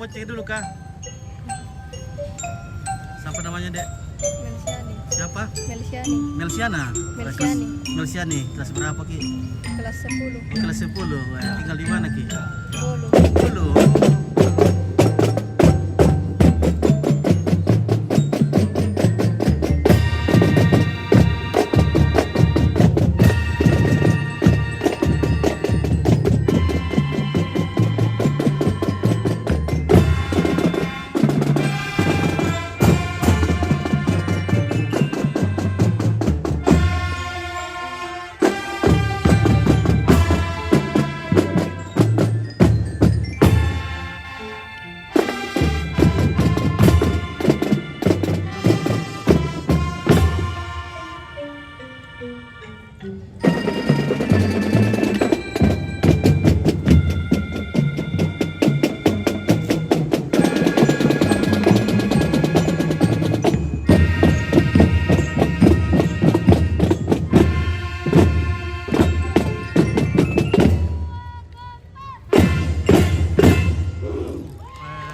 dibonceng dulu kah? Siapa namanya, Dek? Melsiani. Siapa? Melsiani. Melsiana. Melsiani. Melsiani. Kelas berapa, Ki? Kelas 10. Kelas 10. Wah, tinggal di mana, Ki? Bolu. Dulu.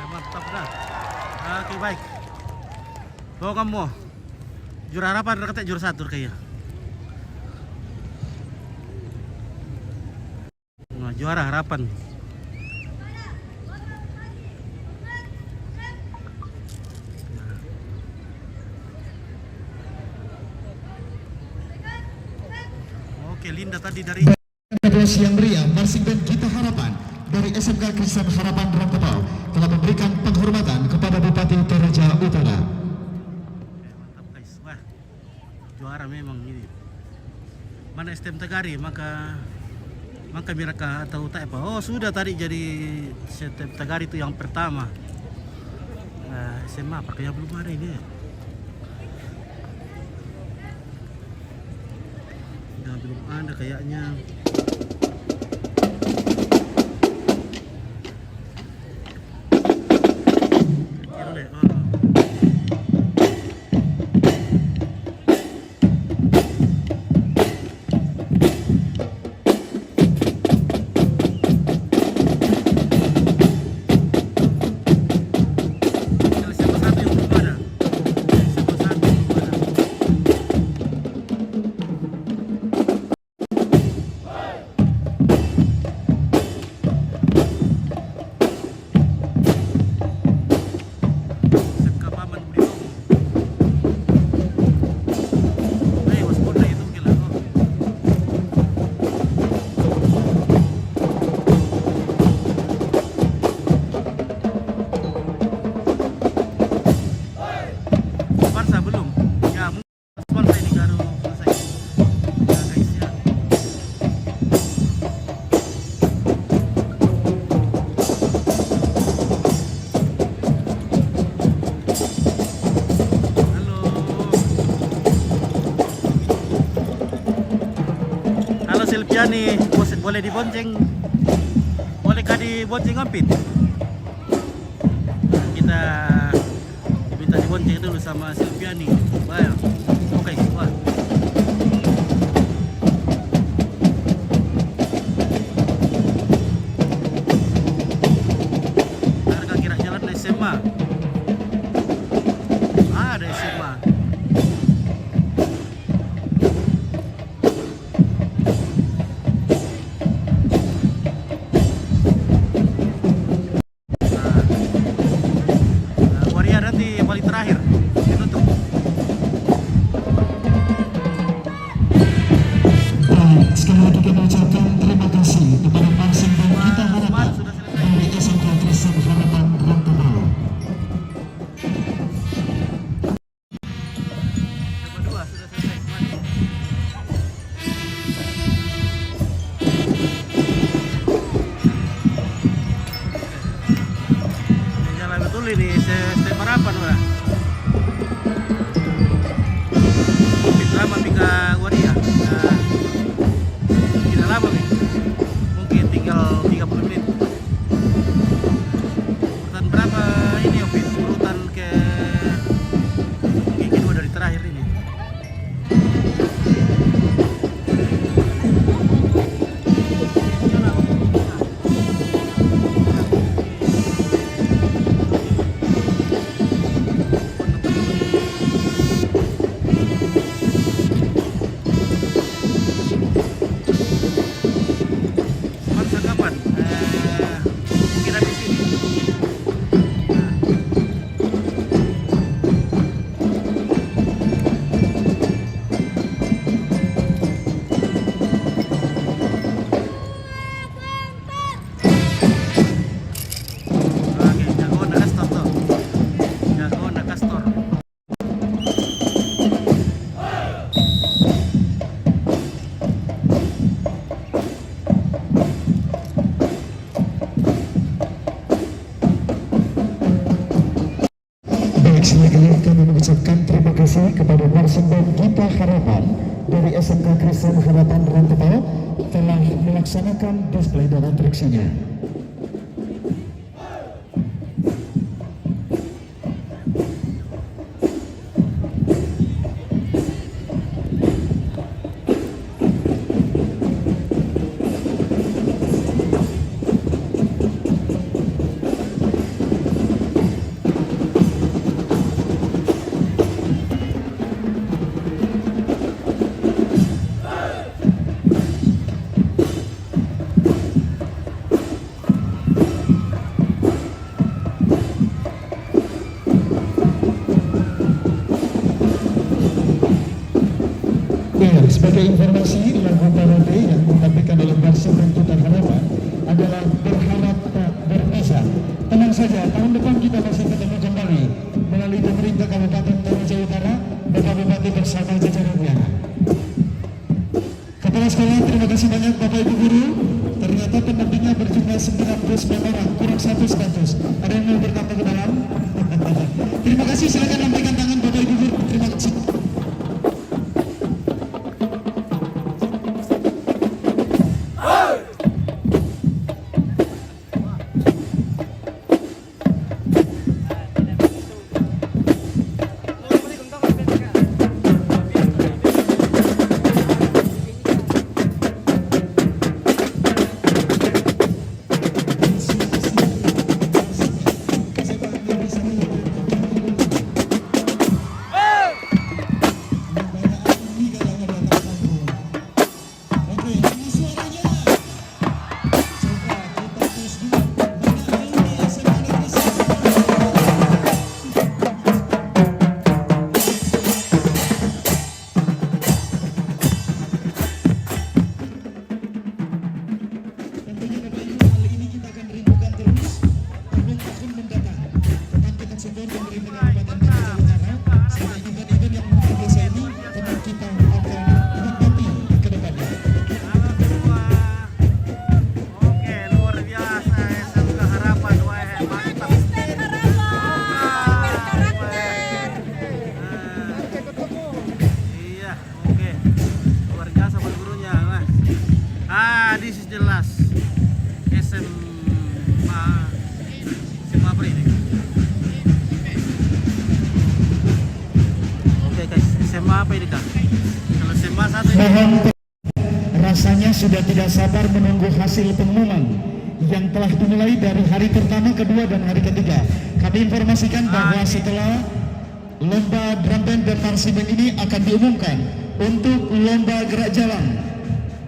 Mantap dah. Oke, baik. Bawa kamu. Juara harapan katanya juara 1 kayaknya. Nah, juara harapan. Oke, Linda tadi dari Evaluasi yang meriah marching band Kita Harapan dari SMK Kristen Harapan Rantau telah memberikan penghormatan kepada Bupati Toraja Utara. mantap guys. Wah, juara memang ini. Mana STM Tegari maka mereka tahu tak apa. Oh, sudah tadi jadi STM Tegari itu yang pertama. Nah, SMA pakainya belum ada ini. Udah belum ada kayaknya. Kira deh, oh. Siapa satu yang belum ada? Siapa satu yang belum ada? Seka Paman Budi Tomo. Waspada itu gila. Oh. Sparsa belum? Ya, mungkin Sparsa ini baru selesai. Ya guys ya. Halo. Halo Silviani, boleh dibonceng? Bolehkah dibonceng Ompit? Kita minta dibonceng dulu sama Silviani. Wah, oke, wah. Harga kira jalan SMA. Ada SMA. Waria nanti yang paling terakhir ditutup. Baik, sekali lagi kami ucapkan terima kasih kepada marching band Kita Harapan Sudah selesai. dari SMK Kristen Harapan Rantau. Yang kedua sudah selesai. Mari. Ini jalan betul ini STM Harapan udah. Mungkin lama Mika Waria. Nah, tidak lama nih. Mungkin tinggal 30 menit. Urutan berapa ini Opit? Urutan ke mungkin kedua dari terakhir ini. sekalian kami mengucapkan terima kasih kepada marching band Gita Harapan dari SMK Kristen Harapan Rantepao telah melaksanakan display dan instruksinya. Ya, sebagai informasi, lagu parade yang ditampilkan oleh marching band Gita Harapan adalah Berharap Tak Berpisah. Tenang saja, tahun depan kita masih ketemu kembali melalui pemerintah Kabupaten Toraja Utara Bapak Bupati bersama jajarannya. Kepala sekolah, terima kasih banyak Bapak Ibu Guru. Ternyata pendampingnya berjumlah 99 orang, kurang 1 status. Ada yang mau bertambah ke dalam? Terima kasih, silakan lambaikan tangan Bapak Ibu Guru. Terima kasih. This is the last SMA apa ini? Oke guys, SMA apa ini Kak? Kalau SMA 1 ini Mohon rasanya sudah tidak sabar menunggu hasil pengumuman yang telah dimulai dari hari pertama, kedua, dan hari ketiga. Kami informasikan bahwa setelah lomba drum band dan marching band ini akan diumumkan untuk lomba gerak jalan,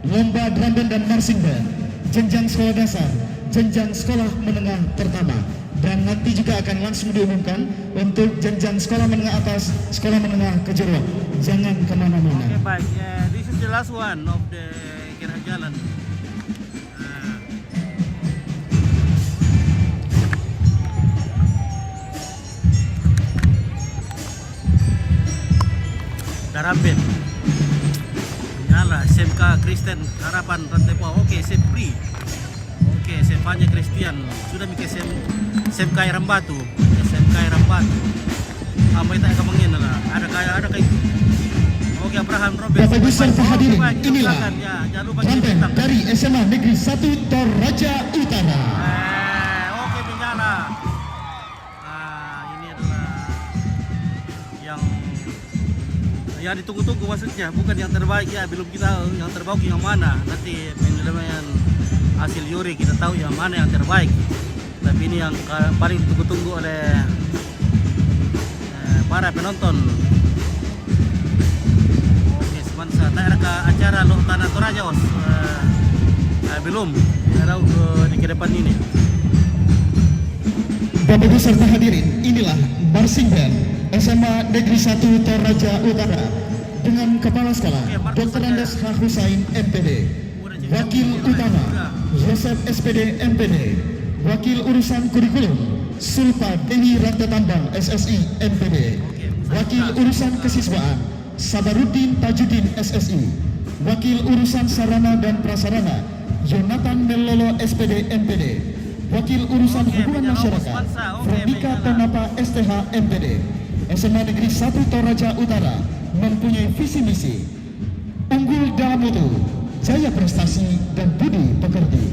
lomba drum band dan marching band, jenjang sekolah dasar, jenjang sekolah menengah pertama, dan nanti juga akan langsung diumumkan untuk jenjang sekolah menengah atas, sekolah menengah kejuruan. Jangan kemana-mana. Oke baik, this is the last one of the gerak jalan. Darambin nyala SMK Kristen Harapan Rantepao. Oke, Sepri. Oke, SMK-nya Kristian. Sudah mikir SMK Rambatu. SMK Rambatu. Apa itu yang kamangin lah? Ada kayak itu. Oke, Abraham Robert. Bapak Ibu serta hadirin, Baik, inilah silakan, ya, jangan lupa drum kirim band bintang. dari SMA Negeri 1 Toraja Utara. Oke, menyala. Ini adalah yang ditunggu-tunggu maksudnya, bukan yang terbaik ya, belum kita yang terbaik yang mana. Nanti penilaian hasil juri kita tahu yang mana yang terbaik. Tapi ini yang paling ditunggu-tunggu oleh para penonton. Oke, semansa tak ada ke acara Loh Tanah Toraja belum. Saya tahu di ke depan ini. Bapak Ibu serta hadirin, inilah marching band SMA Negeri 1 Toraja Utara dengan Kepala Sekolah Dr. Andes H. Husain MPD, Wakil Utama Yosef SPD MPD, Wakil Urusan Kurikulum Sulfa Dewi Rantatambang SSI MPD, Wakil Urusan Kesiswaan Sabaruddin Tajudin SSI, Wakil Urusan Sarana dan Prasarana Yonatan Melolo SPD MPD, Wakil Urusan Hubungan Masyarakat Fredika Penapa STH MPD, SMA Negeri 1 Toraja Utara mempunyai visi misi unggul dalam mutu, jaya prestasi, dan budi pekerti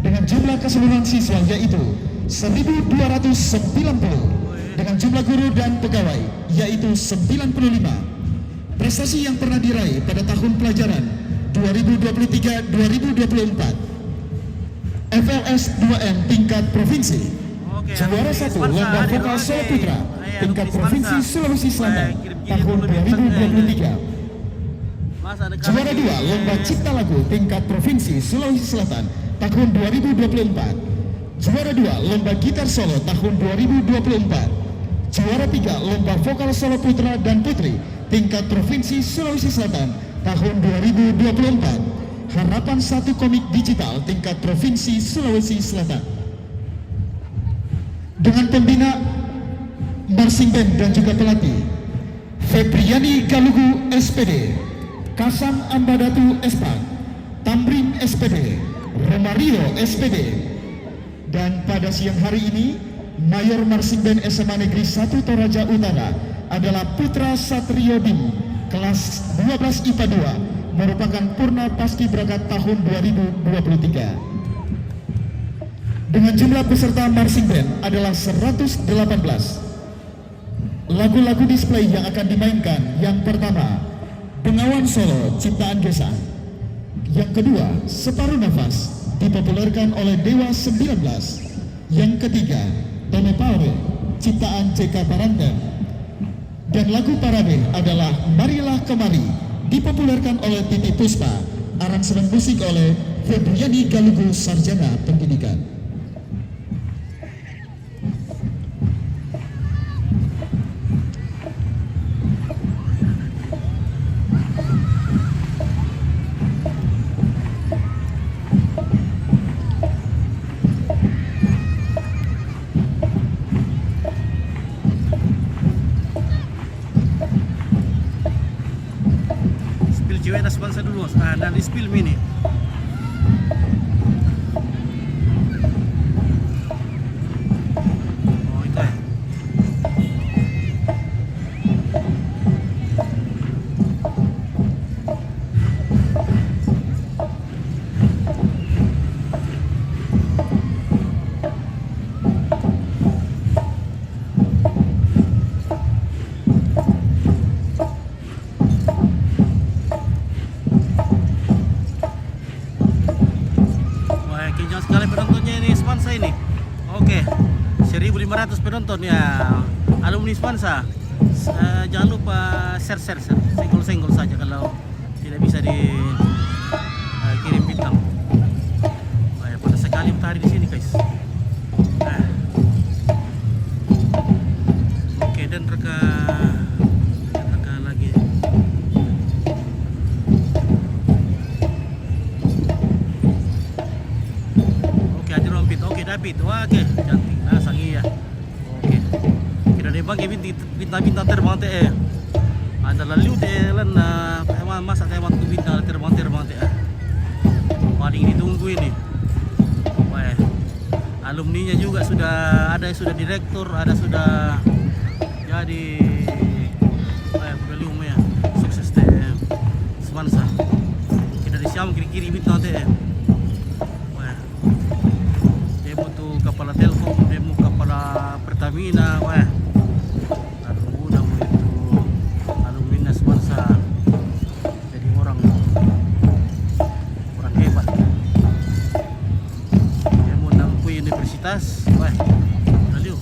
dengan jumlah keseluruhan siswa yaitu 1.290 dengan jumlah guru dan pegawai yaitu 95. Prestasi yang pernah diraih pada tahun pelajaran 2023-2024 FLS 2M tingkat provinsi. Juara 1 lomba vokal solo putra tingkat provinsi Sulawesi Selatan tahun 2023. Juara 2 lomba cipta lagu tingkat provinsi Sulawesi Selatan tahun 2024. Juara 2 lomba gitar solo tahun 2024. Juara 3 lomba vokal solo putra dan putri tingkat provinsi Sulawesi Selatan tahun 2024. Harapan 1 komik digital tingkat provinsi Sulawesi Selatan. Dengan pembina marching band dan juga pelatih Febriani Galugu SPD, Kasam Ambadatu Espan, Tamrin SPD, Romario SPD, dan pada siang hari ini Mayor Marching Band SMA Negeri 1 Toraja Utara adalah Putra Satrio Dim, kelas 12 IPA 2, merupakan Purna Paskibraka tahun 2023. Dengan jumlah peserta marching band adalah 118. Lagu-lagu display yang akan dimainkan, yang pertama Bengawan Solo ciptaan Gesa, yang kedua Separuh Nafas dipopulerkan oleh Dewa 19, yang ketiga Tone Paure ciptaan JK Paranten, dan lagu parade adalah Marilah Kemari dipopulerkan oleh Titi Puspa, aransemen musik oleh Febriani Galugu Sarjana Pendidikan. Cewek das bangsa dulu, dan di spill mini. Oh itu ya. Sekali penontonnya ini Spansa ini. Oke, 1.500 penonton ya, alumni Spansa. Jangan lupa share, senggol saja kalau tidak bisa dikirim bintang. Pada sekali matahari di sini guys. Oke, dan reka lagi. David, wah oke, cantik, sang iya. Oke, kita debang bintang terbang teh. Ada lalu teh lan masa teh waktu bintang terbang teh. Paling ditunggu ini. Wah, alumninya juga sudah ada, sudah direktur, ada sudah jadi belum ya sukses teh Spansa. Kita disiam kiri bintang teh. Kepala Telkom, demo kepala Pertamina, wah, udah itu alumni Spansa, jadi orang hebat. Demo nampu universitas, wah, lalu.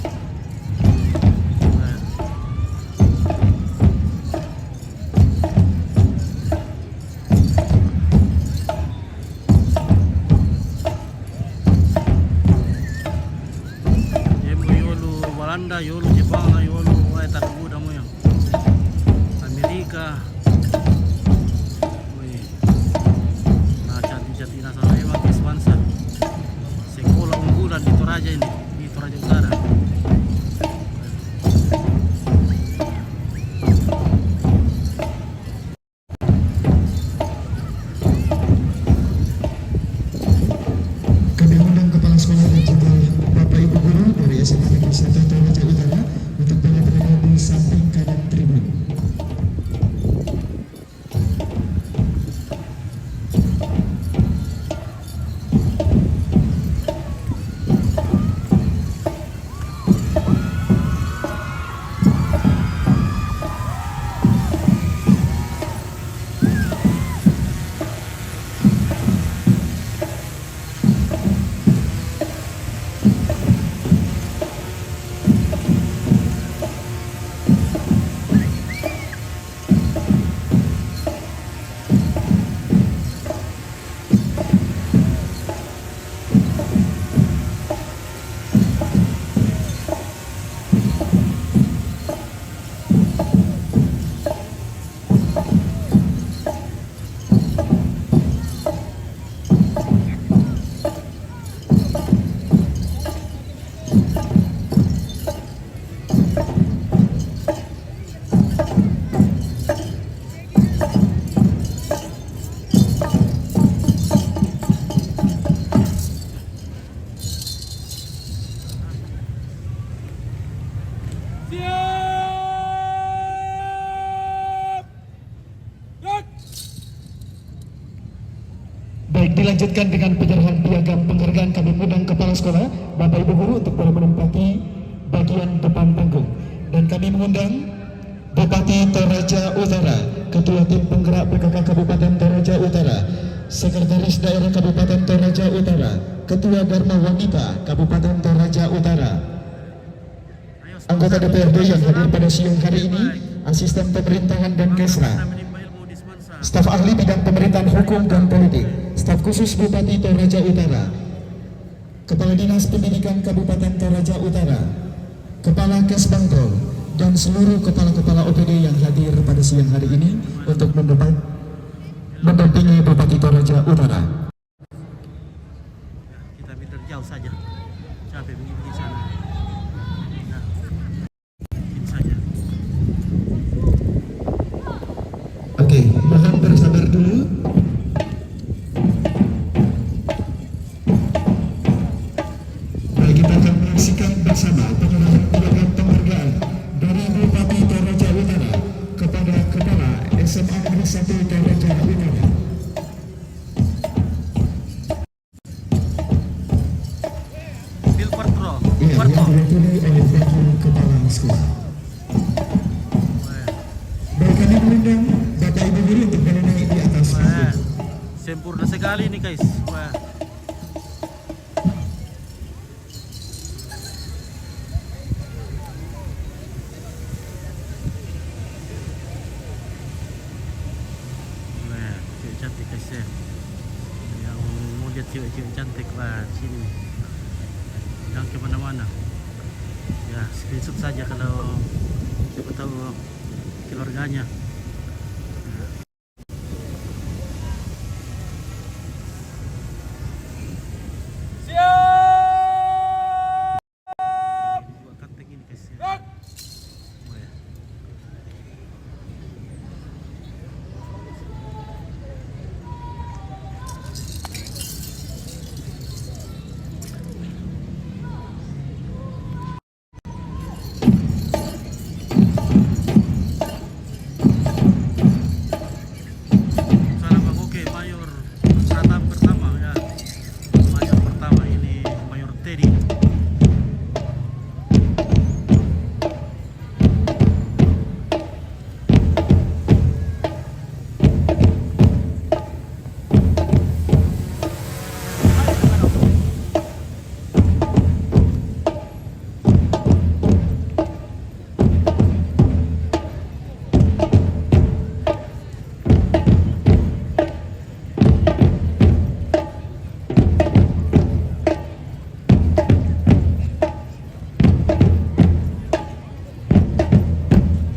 Belanda, yolo Jepang, yolo Tarabuda mo yan. Amerika. Uy. Nakachati-chati na sa mga Spansa. Sekolah unggulan di Toraja ini, di Toraja Utara. Kami undang Kepala Sekolah dan juga Bapak Ibu Guru dari SMA Negeri 1 Toraja Utara untuk berada di samping Baik, dilanjutkan dengan penyerahan piagam penghargaan. Kami mengundang Kepala Sekolah, Bapak Ibu Guru untuk boleh menempati bagian depan panggung. Dan kami mengundang Bupati Toraja Utara, Ketua Tim Penggerak PKK Kabupaten Toraja Utara, Sekretaris Daerah Kabupaten Toraja Utara, Ketua Dharma Wanita Kabupaten Toraja Utara, anggota DPRD yang hadir pada siang hari ini, asisten pemerintahan dan Kesra, staf ahli bidang pemerintahan hukum dan politik, staf khusus Bupati Toraja Utara, Kepala Dinas Pendidikan Kabupaten Toraja Utara, Kepala Kesbangtol, dan seluruh kepala-kepala OPD yang hadir pada siang hari ini untuk mendampingi Bupati Toraja Utara. Kita meter jauh saja. Capek begini sana. Nah, mungkin saja. Oke, mohon bersabar dulu. Baik, kita akan menyaksikan bersama penyerahan piagam penghargaan dari Bupati Toraja Utara kepada Kepala SMA Negeri 1 Toraja Utara. Bil Portro. Iya, yang Portro. diwakili oleh Wakil Kepala Sekolah. Wah, Baik, kami mengundang Bapak Ibu Guru untuk boleh naik di atas wah. panggung. Sempurna sekali nih guys. Wah. Wah, cewek cantik guys ya. Yang mau lihat cewek-cewek cantik, wah sini. Jangan kemana-mana. Ya, screenshot saja kalau siapa tahu keluarganya. Dua kanteng ini guys ya. Wah. Salam Bang Oke, Mayor Pratama pertama ya. Mayor pertama ini Mayor Teddy.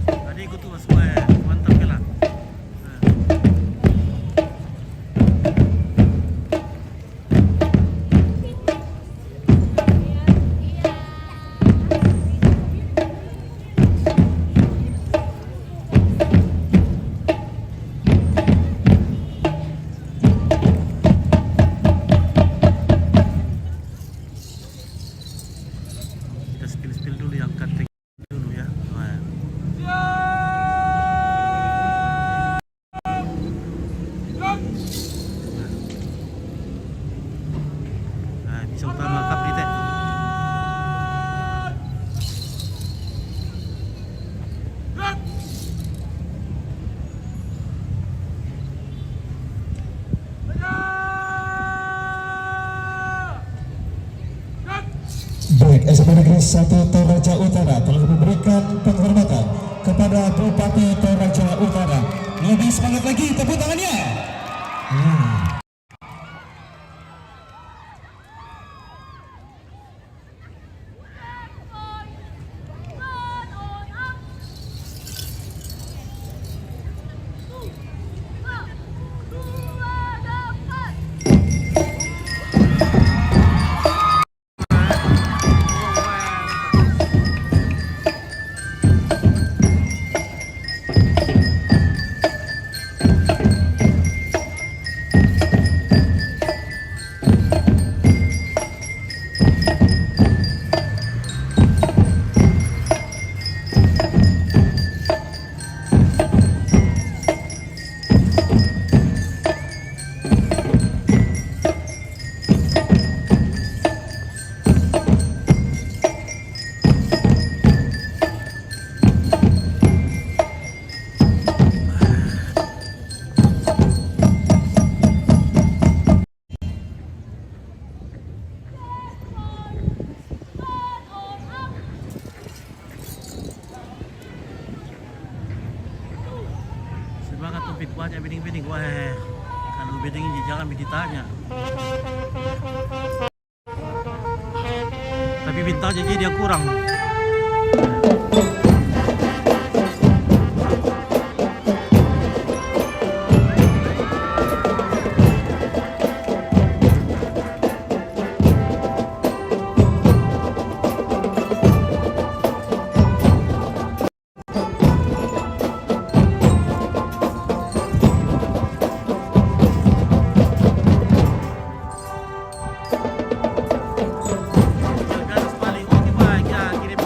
Tadi ikut tuh semua ya. Mantap ya lah. Kita spill dulu yang kanteng dulu ya. Wah. Nah, bisa utama kapri teh. Baik, SMA Negeri 1 Toraja Utara telah memberikan penghormatan kepada Bupati Toraja Utara. Lebih semangat lagi, tepuk tangannya. tapi banyak bidding-bidding. Wah, kalau bidding jangan ditanya. Tapi bintangnya jadi dia kurang. Garis paling oke Pak, ya kirim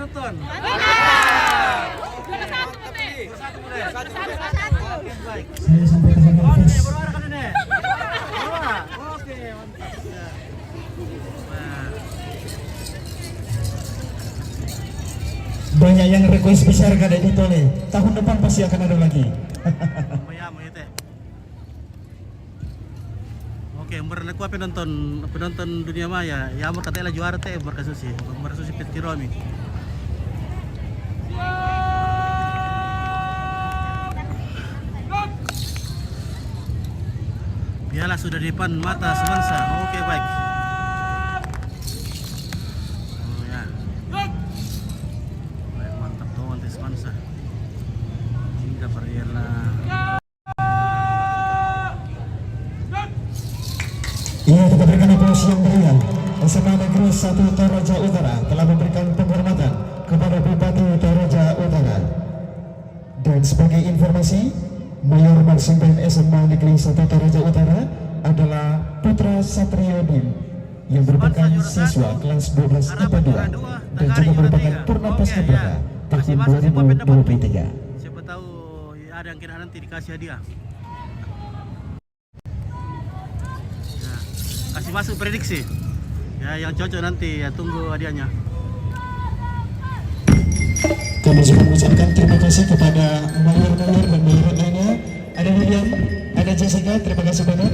penonton? Satu boleh. Oke, baik. Saya sampaikan Oh, kepada ini berwarna kan ini? Berwarna? Oke, mantap. Ya. Nah, banyak yang request besar kada itu nih. Tahun depan pasti akan ada lagi. lumayan ya teh. Oke, umur aku penonton dunia maya. Ya umur katanya juara teh umur kasusi Petiromi. Piala sudah di depan mata semansa. Oke, baik. Oh ya. Baik, mantap tuh anti semansa. Hingga piala. Iya, kita berikan aplaus yang meriah. SMA Negeri 1 Toraja Utara telah memberikan penghormatan kepada Bupati Toraja Utara. Dan sebagai informasi, Mayor Marsinten SMA Negeri 1 Toraja Utara adalah Putra Satriodin yang merupakan siswa kelas 12 IPA 2 dan juga merupakan Purna Paskibraka tahun 2023. Siapa tahu ada yang kira nanti dikasih hadiah. Nah, kasih masuk prediksi. Ya, yang cocok nanti ya tunggu hadiahnya. Kami juga mengucapkan terima kasih kepada mayor-mayor dan mayor lainnya. Ada William, ada Jessica, terima kasih banyak.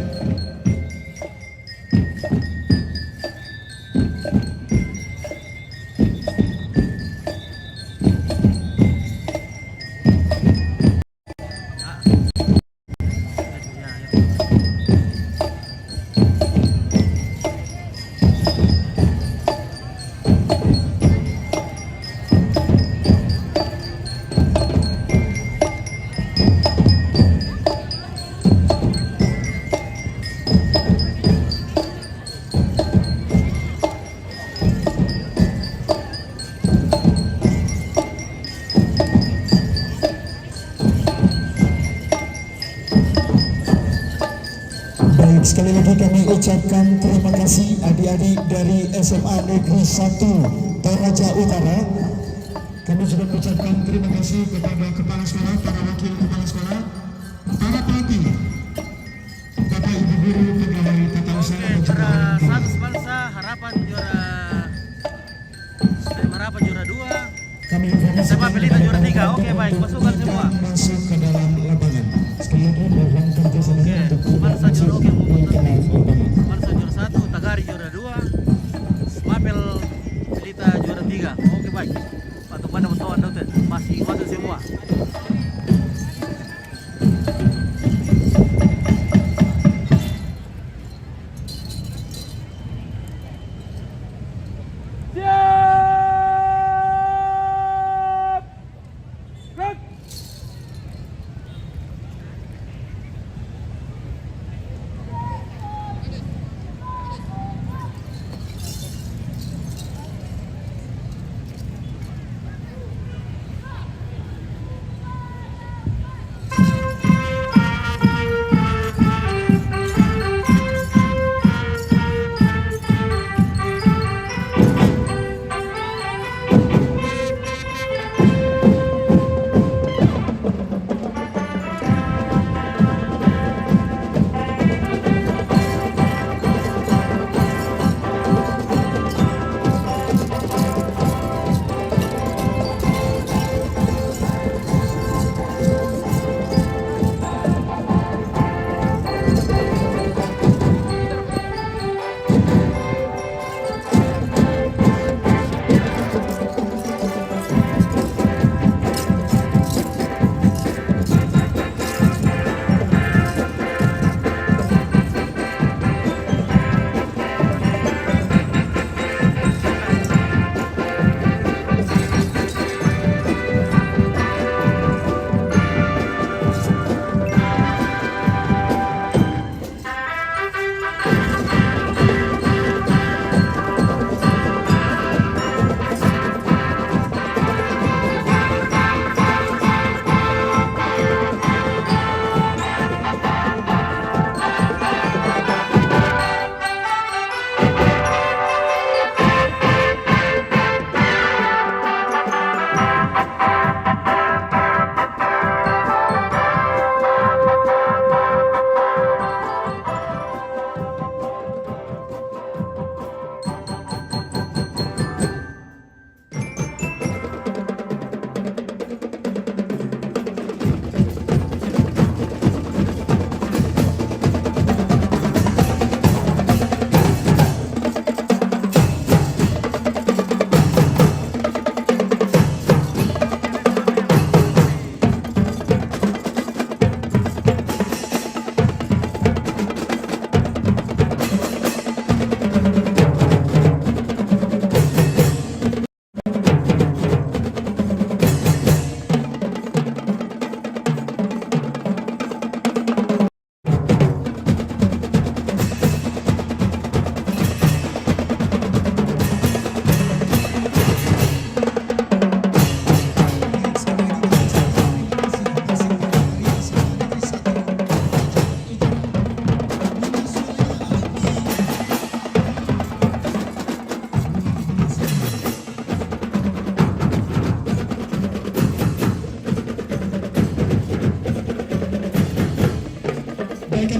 Baik, sekali lagi kami ucapkan terima kasih adik-adik dari SMA Negeri 1 Toraja Utara. Kami juga mengucapkan terima kasih kepada kepala sekolah, para wakil kepala sekolah, para pelatih, bapak ibu guru, pegawai tata usaha dan juga Juara orang tua. 1 Semansa, harapan juara 2. Kami informasikan SMA Pelita juara kepada 3. Oke, teman-teman baik, untuk masukkan tidak semua. masuk ke dalam lapangan. Sekali lagi mohon kerjasama Oke, untuk tidak Semansa masuk juara oke, ke dalam lapangan. Semansa juara 1, Tagari juara 2, Mapel Pelita juara 3. Oke, baik. Untuk mana betul Anda masih masuk semua.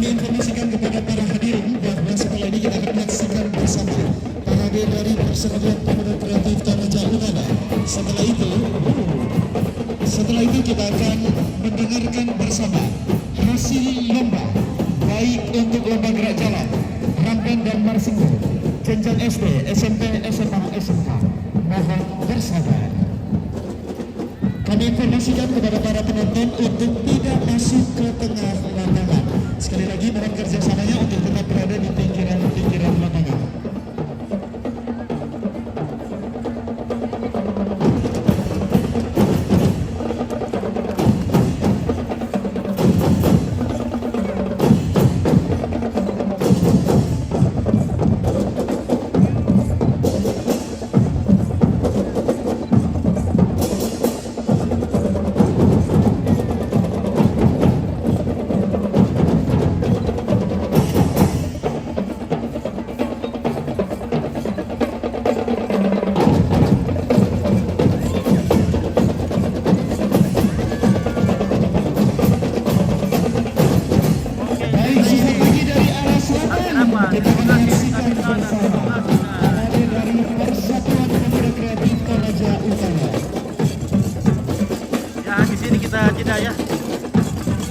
kami informasikan kepada para hadirin bahwa setelah ini kita akan menyaksikan bersama parade dari Persatuan Pemuda Kreatif Toraja Utara. Setelah itu kita akan mendengarkan bersama hasil lomba, baik untuk lomba gerak jalan, rampen dan marching band, jenjang SD, SMP, SMA, SMK. Mohon bersabar. Kami informasikan kepada para penonton untuk tidak masuk ke tengah lapangan. Sekali lagi mohon kerjasamanya untuk tetap berada di pinggiran lapangan. Ya, di sini kita jeda ya,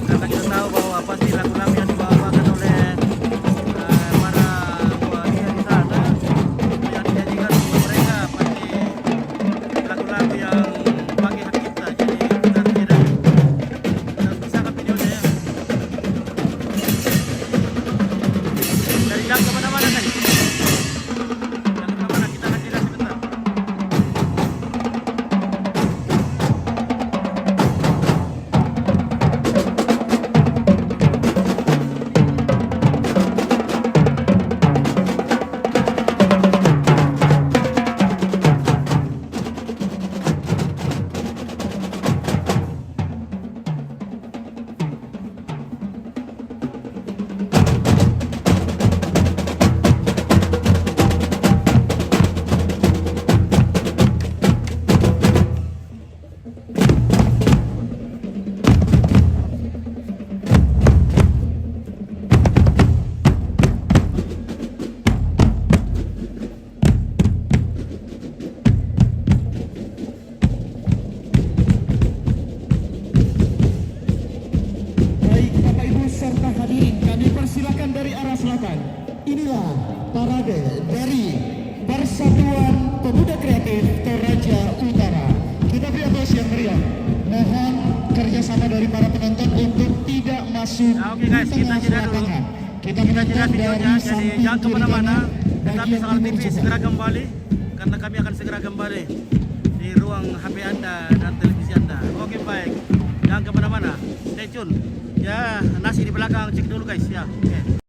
karena kita tahu bahwa pasti lagu-lagu yang dibawakan oleh para buaya di sana yang dijadikan untuk mereka pasti lagu-lagu yang bagi hati kita. Jadi kita jeda dan pisahkan videonya ya. Dari jam kemana-mana guys. Jangan kemana-mana, kita akan jeda sebentar. Serta hadirin, kami persilakan dari arah selatan. Inilah parade dari Persatuan Pemuda Kreatif Toraja Utara. Kita beri aplaus yang meriah. Mohon kerjasama dari para penonton untuk tidak masuk Nah, oke guys, kita jeda dulu. Kita jeda videonya, jadi jangan kemana-mana. Tetapi Sangal TV segera kembali, karena kami akan segera kembali di ruang HP Anda dan televisi Anda. Oke baik, jangan kemana-mana, stay tune. Ya, nasi di belakang, cek dulu guys ya. Oke.